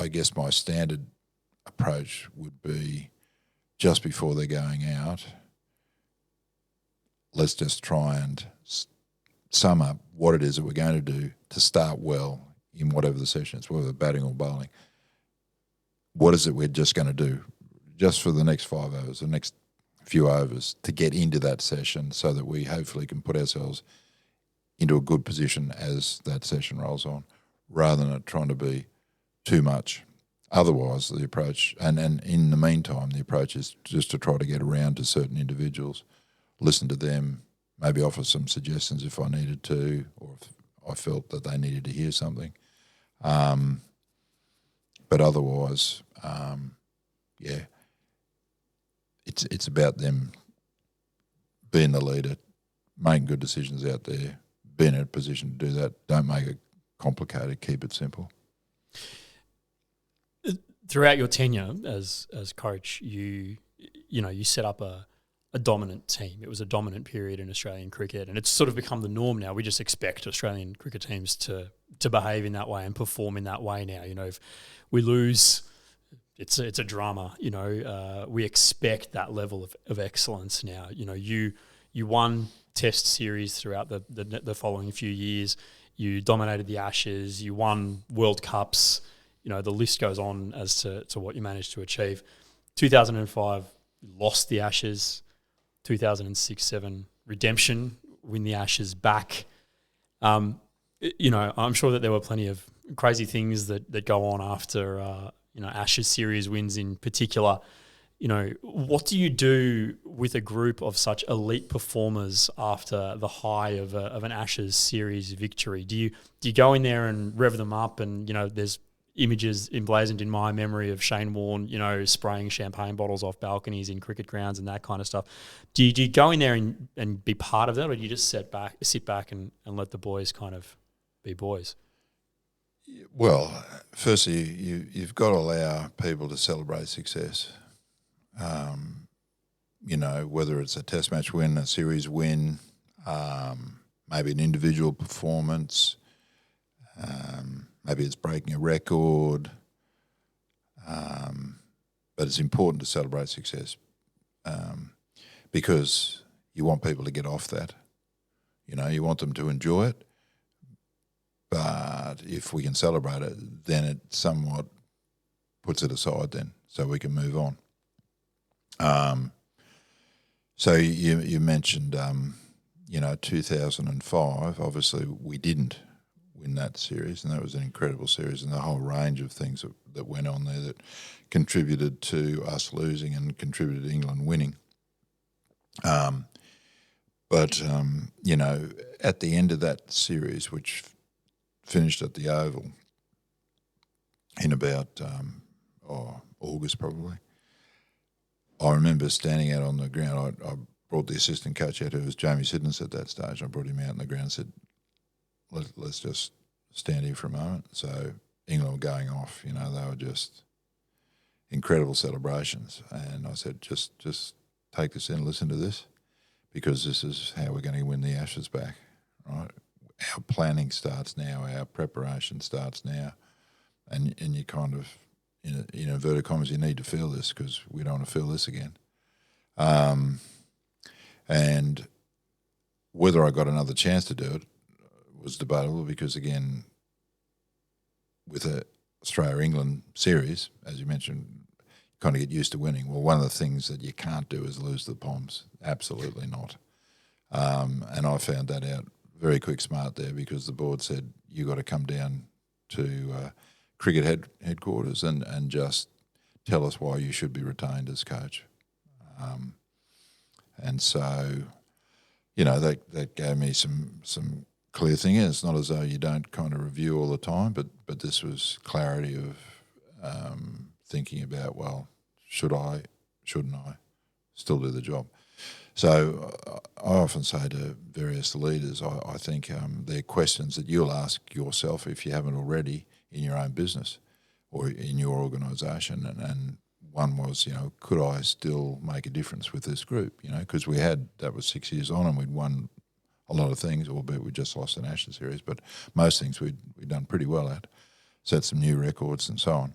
guess my standard approach would be, just before they're going out, let's just try and sum up what it is that we're going to do to start well in whatever the session is, whether batting or bowling. What is it we're just going to do just for the next 5 overs, the next few overs, to get into that session so that we hopefully can put ourselves into a good position as that session rolls on, rather than it trying to be too much. Otherwise, the approach, and in the meantime, the approach is just to try to get around to certain individuals, listen to them, maybe offer some suggestions if I needed to, or if I felt that they needed to hear something. But otherwise, it's about them being the leader, making good decisions out there, being in a position to do that. Don't make it complicated. Keep it simple. Throughout your tenure as coach, you set up a dominant team. It was a dominant period in Australian cricket, and it's sort of become the norm now. We just expect Australian cricket teams to behave in that way and perform in that way now. If we lose, it's a drama. We expect that level of excellence now. You won Test series throughout the following few years. You dominated the Ashes. You won World Cups. The list goes on as to what you managed to achieve. 2005, you lost the Ashes. 2006-07 redemption, win the Ashes back. I'm sure that there were plenty of crazy things that go on after Ashes series wins in particular. What do you do with a group of such elite performers after the high of an Ashes series victory? Do you go in there and rev them up? And there's images emblazoned in my memory of Shane Warne, spraying champagne bottles off balconies in cricket grounds and that kind of stuff. Do you go in there and be part of that, or do you just sit back and let the boys kind of be boys? Well, firstly, you've got to allow people to celebrate success. Whether it's a test match win, a series win, maybe an individual performance, maybe it's breaking a record, but it's important to celebrate success because you want people to get off that. You want them to enjoy it, but if we can celebrate it, then it somewhat puts it aside then so we can move on. So you mentioned, 2005, obviously we didn't win that series, and that was an incredible series, and the whole range of things that went on there that contributed to us losing and contributed to England winning. But at the end of that series, which finished at the Oval in about August probably, I remember standing out on the ground. I brought the assistant coach out, who was Jamie Sidness at that stage. I brought him out on the ground and said, let's just stand here for a moment. So England were going off, they were just incredible celebrations. And I said, just take this in, listen to this, because this is how we're going to win the Ashes back, right? Our planning starts now, our preparation starts now. And you kind of, in inverted commas, you need to feel this because we don't want to feel this again. And whether I got another chance to do it was debatable because, again, with a Australia-England series, as you mentioned, you kind of get used to winning. Well, one of the things that you can't do is lose the Poms. Absolutely not. And I found that out very quick smart there because the board said, you got to come down to cricket headquarters and just tell us why you should be retained as coach. And so, that gave me some clear thinking. It's not as though you don't kind of review all the time, but this was clarity of thinking about, well, should I, shouldn't I still do the job? So I often say to various leaders, I think they're questions that you'll ask yourself if you haven't already in your own business or in your organisation. And one was, could I still make a difference with this group? Because that was 6 years on and we'd won a lot of things, albeit we just lost an Ashes series, but most things we'd done pretty well at, set some new records and so on.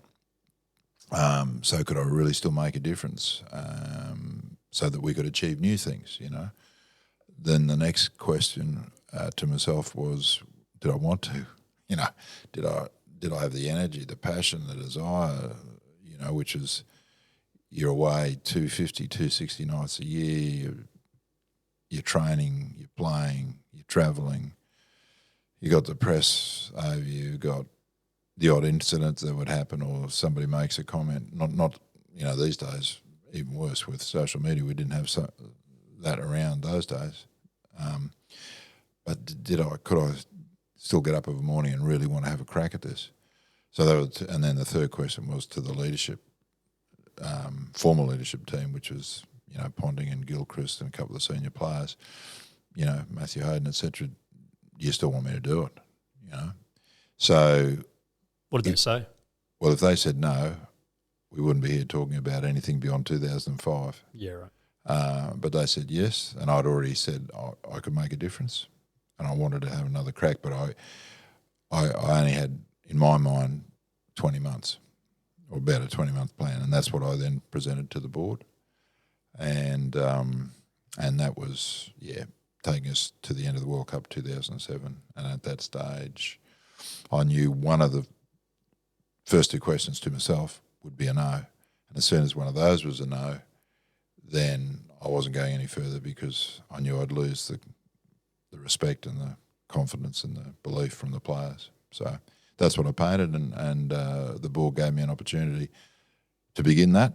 So could I really still make a difference so that we could achieve new things, Then the next question to myself was, did I want to? Did I have the energy, the passion, the desire, which is you're away 250, 260 nights a year, you're training, you're playing, you're travelling, you got the press over you, got the odd incident that would happen or somebody makes a comment, not these days, even worse with social media, we didn't have that around those days. But could I still get up every morning and really want to have a crack at this. So that was, and then the third question was to the leadership, formal leadership team, which was, you know, Ponding and Gilchrist and a couple of senior players, you know, Matthew Hayden, etc. You still want me to do it, you know? So What did they say? Well, if they said no, we wouldn't be here talking about anything beyond 2005. Yeah, right. But they said yes, and I'd already said I could make a difference, and I wanted to have another crack. But I only had in my mind 20 months, or about a 20-month plan, and that's what I then presented to the board, and that was taking us to the end of the World Cup 2007. And at that stage, I knew one of the first two questions to myself would be a no. And as soon as one of those was a no, then I wasn't going any further, because I knew I'd lose the respect and the confidence and the belief from the players. So that's what I painted, and the board gave me an opportunity to begin that,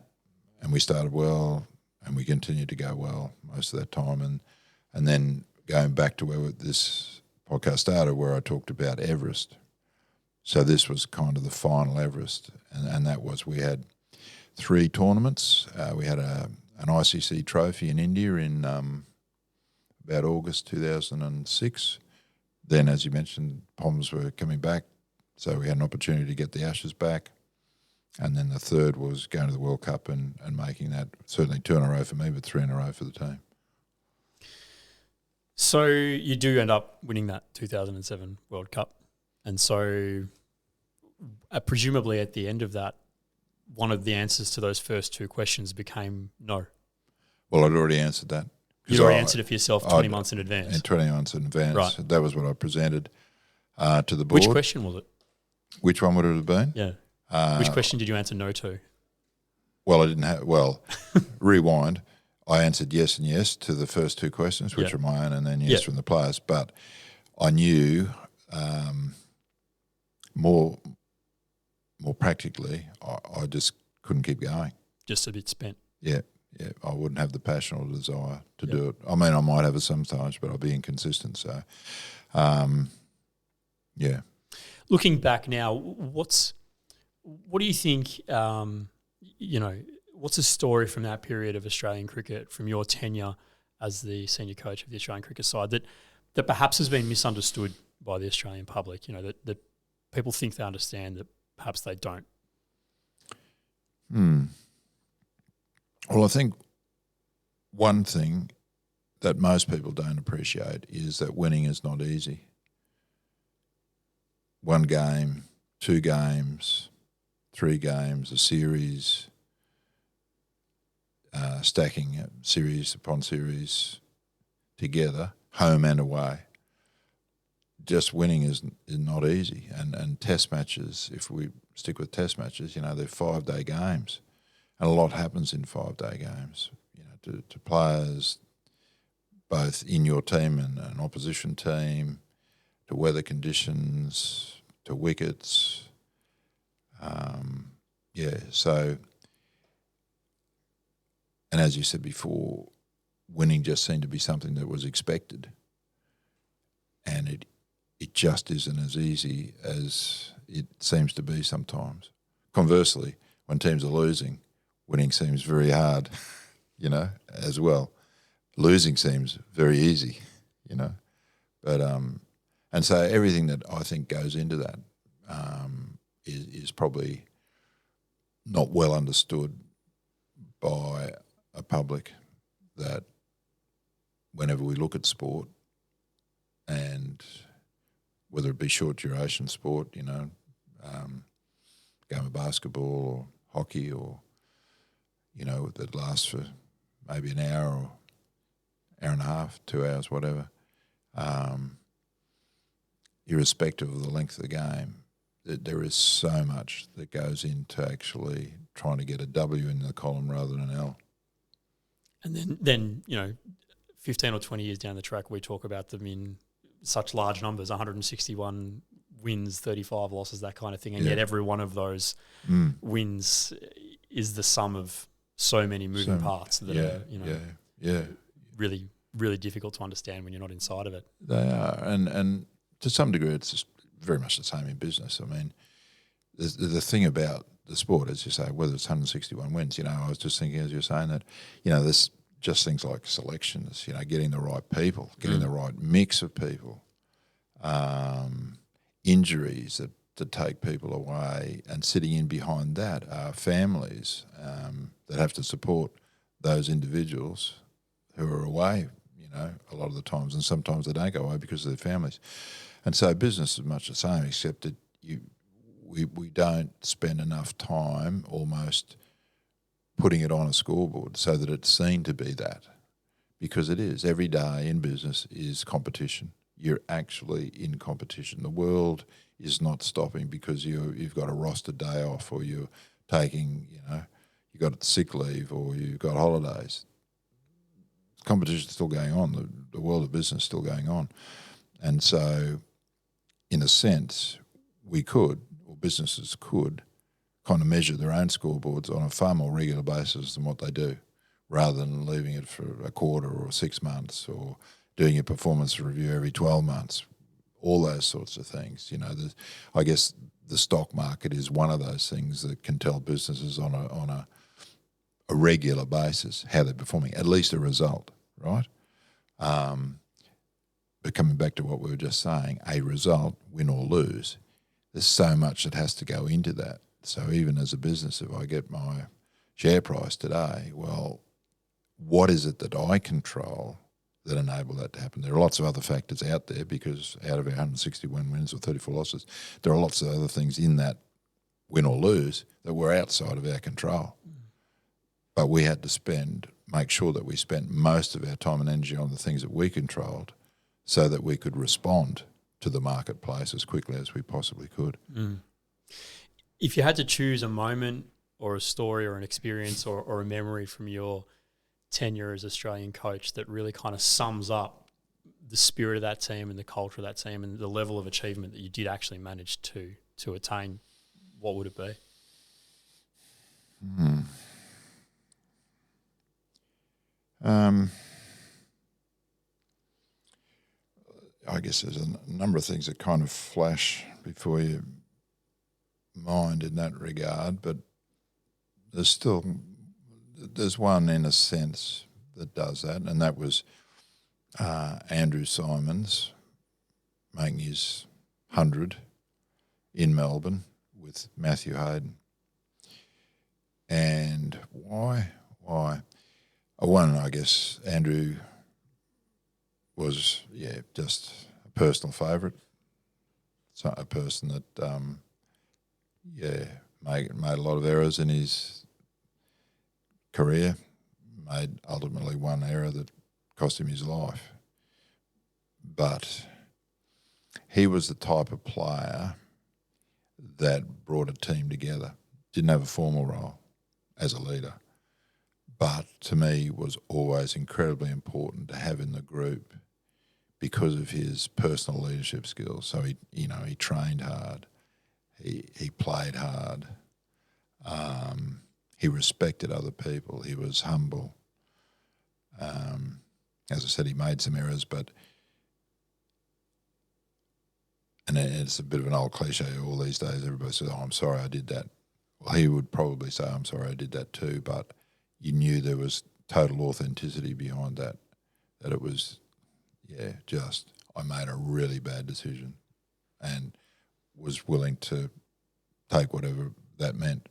and we started well, and we continued to go well most of that time. And then going back to where this podcast started, where I talked about Everest. So this was kind of the final Everest, and that was, we had 3 tournaments. We had an ICC trophy in India in about August 2006. Then, as you mentioned, Poms were coming back, so we had an opportunity to get the Ashes back. And then the third was going to the World Cup and making that, certainly 2 in a row for me, but 3 in a row for the team. So you do end up winning that 2007 World Cup. And so presumably at the end of that, one of the answers to those first 2 questions became no. Well, I'd already answered that. You'd already answered it for yourself 20 months in advance. And 20 months in advance. Right. That was what I presented to the board. Which question was it? Which one would it have been? Yeah. Which question did you answer no to? Well, I didn't have, rewind. I answered yes and yes to the first 2 questions, which are my own, and then yes from the players. But I knew more practically, I just couldn't keep going. Just a bit spent. Yeah. I wouldn't have the passion or desire to do it. I mean, I might have it sometimes, but I'll be inconsistent. So, yeah. Looking back now, what do you think, what's a story from that period of Australian cricket, from your tenure as the senior coach of the Australian cricket side, that perhaps has been misunderstood by the Australian public, that people think they understand, that perhaps they don't? Well, I think one thing that most people don't appreciate is that winning is not easy. 1 game, 2 games, 3 games, a series, stacking series upon series together, home and away. Just winning is not easy. And test matches, if we stick with test matches, they're 5-day games. And a lot happens in 5-day games, to players, both in your team and an opposition team, to weather conditions, to wickets. So, and as you said before, winning just seemed to be something that was expected. And it just isn't as easy as it seems to be sometimes. Conversely, when teams are losing, winning seems very hard, as well. Losing seems very easy, But and so everything that I think goes into that is probably not well understood by a public, that whenever we look at sport, and whether it be short duration sport, game of basketball or hockey, or that lasts for maybe an hour or hour and a half, 2 hours, whatever, irrespective of the length of the game, there is so much that goes into actually trying to get a W in the column rather than an L. And then 15 or 20 years down the track, we talk about them in such large numbers, 161 wins, 35 losses, that kind of thing, and yet every one of those wins is the sum of so many moving parts that are really, really difficult to understand when you're not inside of it. They are, and to some degree, it's just very much the same in business. I mean, the thing about the sport, as you say, whether it's 161 wins, I was just thinking as you're saying that, there's just things like selections, getting the right people, getting the right mix of people, injuries that take people away, and sitting in behind that are families that have to support those individuals who are away, a lot of the times, and sometimes they don't go away because of their families. And so business is much the same, except that we don't spend enough time almost putting it on a scoreboard so that it's seen to be that, because it is. Every day in business is competition. You're actually in competition. The world is not stopping because you've got a roster day off, or you're taking, you've got sick leave, or you've got holidays. Competition is still going on. The world of business is still going on. And so, in a sense, we could, or businesses could, kind of measure their own scoreboards on a far more regular basis than what they do, rather than leaving it for a quarter or 6 months, or doing a performance review every 12 months, all those sorts of things. I guess the stock market is one of those things that can tell businesses on a regular basis how they're performing, at least a result, right? But coming back to what we were just saying, a result, win or lose, there's so much that has to go into that. So even as a business, if I get my share price today, well, what is it that I control that enable that to happen? There are lots of other factors out there, because out of our 161 wins or 34 losses, there are lots of other things in that win or lose that were outside of our control. But we had to make sure that we spent most of our time and energy on the things that we controlled, so that we could respond to the marketplace as quickly as we possibly could. Mm. If you had to choose a moment or a story or an experience or a memory from your tenure as Australian coach that really kind of sums up the spirit of that team and the culture of that team and the level of achievement that you did actually manage to attain, what would it be? I guess there's a number of things that kind of flash before your mind in that regard, but there's one in a sense that does that, and that was Andrew Simons making his 100 in Melbourne with Matthew Hayden. And why? One, I guess Andrew was, just a personal favourite. So a person that, made a lot of errors in his career, made ultimately one error that cost him his life. But he was the type of player that brought a team together. Didn't have a formal role as a leader, but to me was always incredibly important to have in the group because of his personal leadership skills. So he trained hard, he played hard, he respected other people, he was humble. As I said, he made some errors, and it's a bit of an old cliche all these days. Everybody says, "Oh, I'm sorry I did that." Well, he would probably say, "I'm sorry I did that too," but you knew there was total authenticity behind that, that it was, just I made a really bad decision and was willing to take whatever that meant.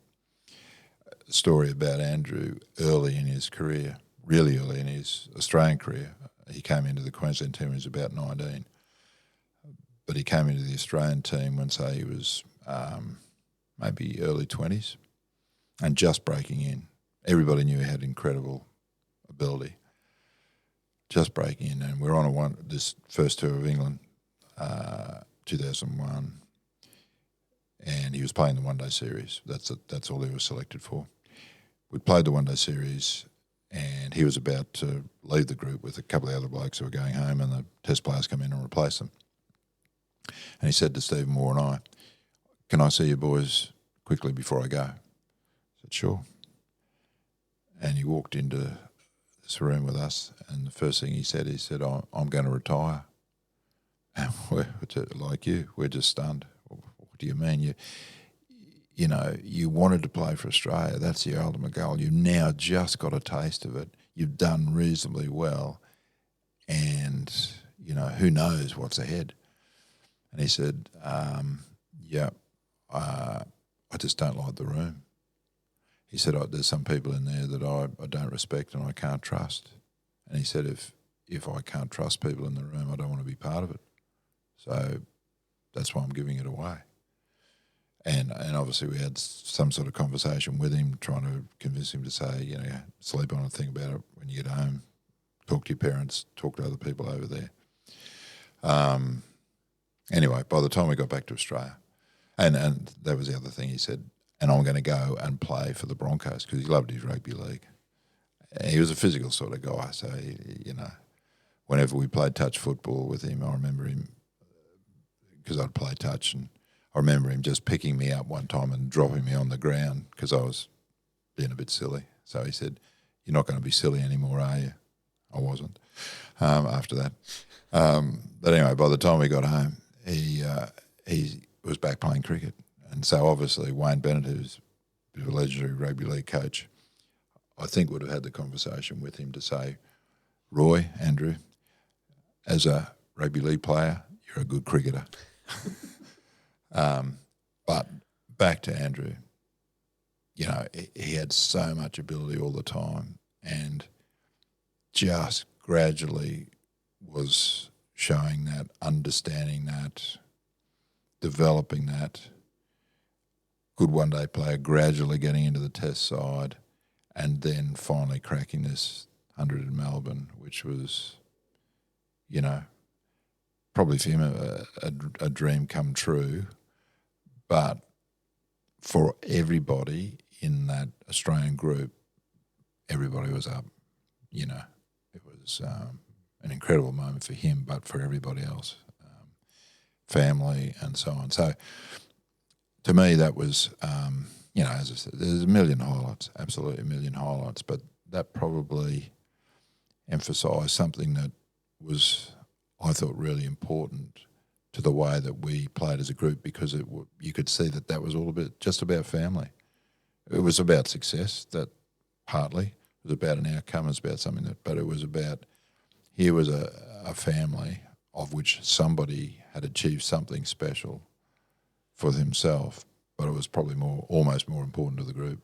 A story about Andrew early in his career, really early in his Australian career. He came into the Queensland team when he was about 19, but he came into the Australian team when, say, he was maybe early 20s and just breaking in. Everybody knew he had incredible ability, just breaking in. And we're on this first tour of England, 2001, and he was playing the one-day series. That's all he was selected for. We played the one-day series, and he was about to leave the group with a couple of other blokes who were going home, and the test players come in and replace them. And he said to Stephen Moore and I, "Can I see you boys quickly before I go?" I said, "Sure." And he walked into this room with us, and the first thing he said, "I'm going to retire." And we're just, like you, we're just stunned. What do you mean? You wanted to play for Australia. That's your ultimate goal. You've now just got a taste of it. You've done reasonably well. And, who knows what's ahead? And he said, I just don't like the room. He said, there's some people in there that I don't respect and I can't trust. And he said, if I can't trust people in the room, I don't want to be part of it. So that's why I'm giving it away. And obviously we had some sort of conversation with him, trying to convince him to say, sleep on it, think about it when you get home, talk to your parents, talk to other people over there. Anyway, by the time we got back to Australia, and that was the other thing he said, and I'm going to go and play for the Broncos because he loved his rugby league. And he was a physical sort of guy, so, whenever we played touch football with him, I remember him, because I'd play touch, and I remember him just picking me up one time and dropping me on the ground because I was being a bit silly. So he said, "You're not going to be silly anymore, are you?" I wasn't after that. But anyway, by the time we got home, he was back playing cricket. And so obviously Wayne Bennett, who's a bit of a legendary rugby league coach, I think would have had the conversation with him to say, "Roy, Andrew, as a rugby league player, you're a good cricketer." But back to Andrew, he had so much ability all the time and just gradually was showing that, understanding that, developing that. Good one-day player, gradually getting into the test side, and then finally cracking this 100 in Melbourne, which was, probably for him a dream come true. But for everybody in that Australian group, everybody was up. It was an incredible moment for him, but for everybody else, family and so on. So to me, that was, as I said, there's a million highlights, absolutely a million highlights, but that probably emphasised something that was, I thought, really important to the way that we played as a group, because you could see that was all just about family. It was about success, that partly. It was about an outcome, it was about something but it was about, here was a family of which somebody had achieved something special for himself, but it was probably almost more important to the group.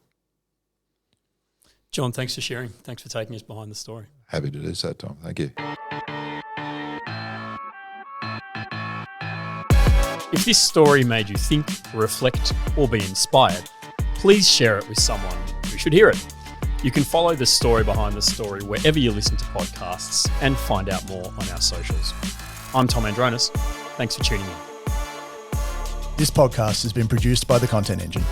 John, thanks for sharing. Thanks for taking us behind the story. Happy to do so, Tom. Thank you. If this story made you think, reflect, or be inspired, please share it with someone who should hear it. You can follow the story behind the story wherever you listen to podcasts and find out more on our socials. I'm Tom Andronis. Thanks for tuning in. This podcast has been produced by The Content Engine.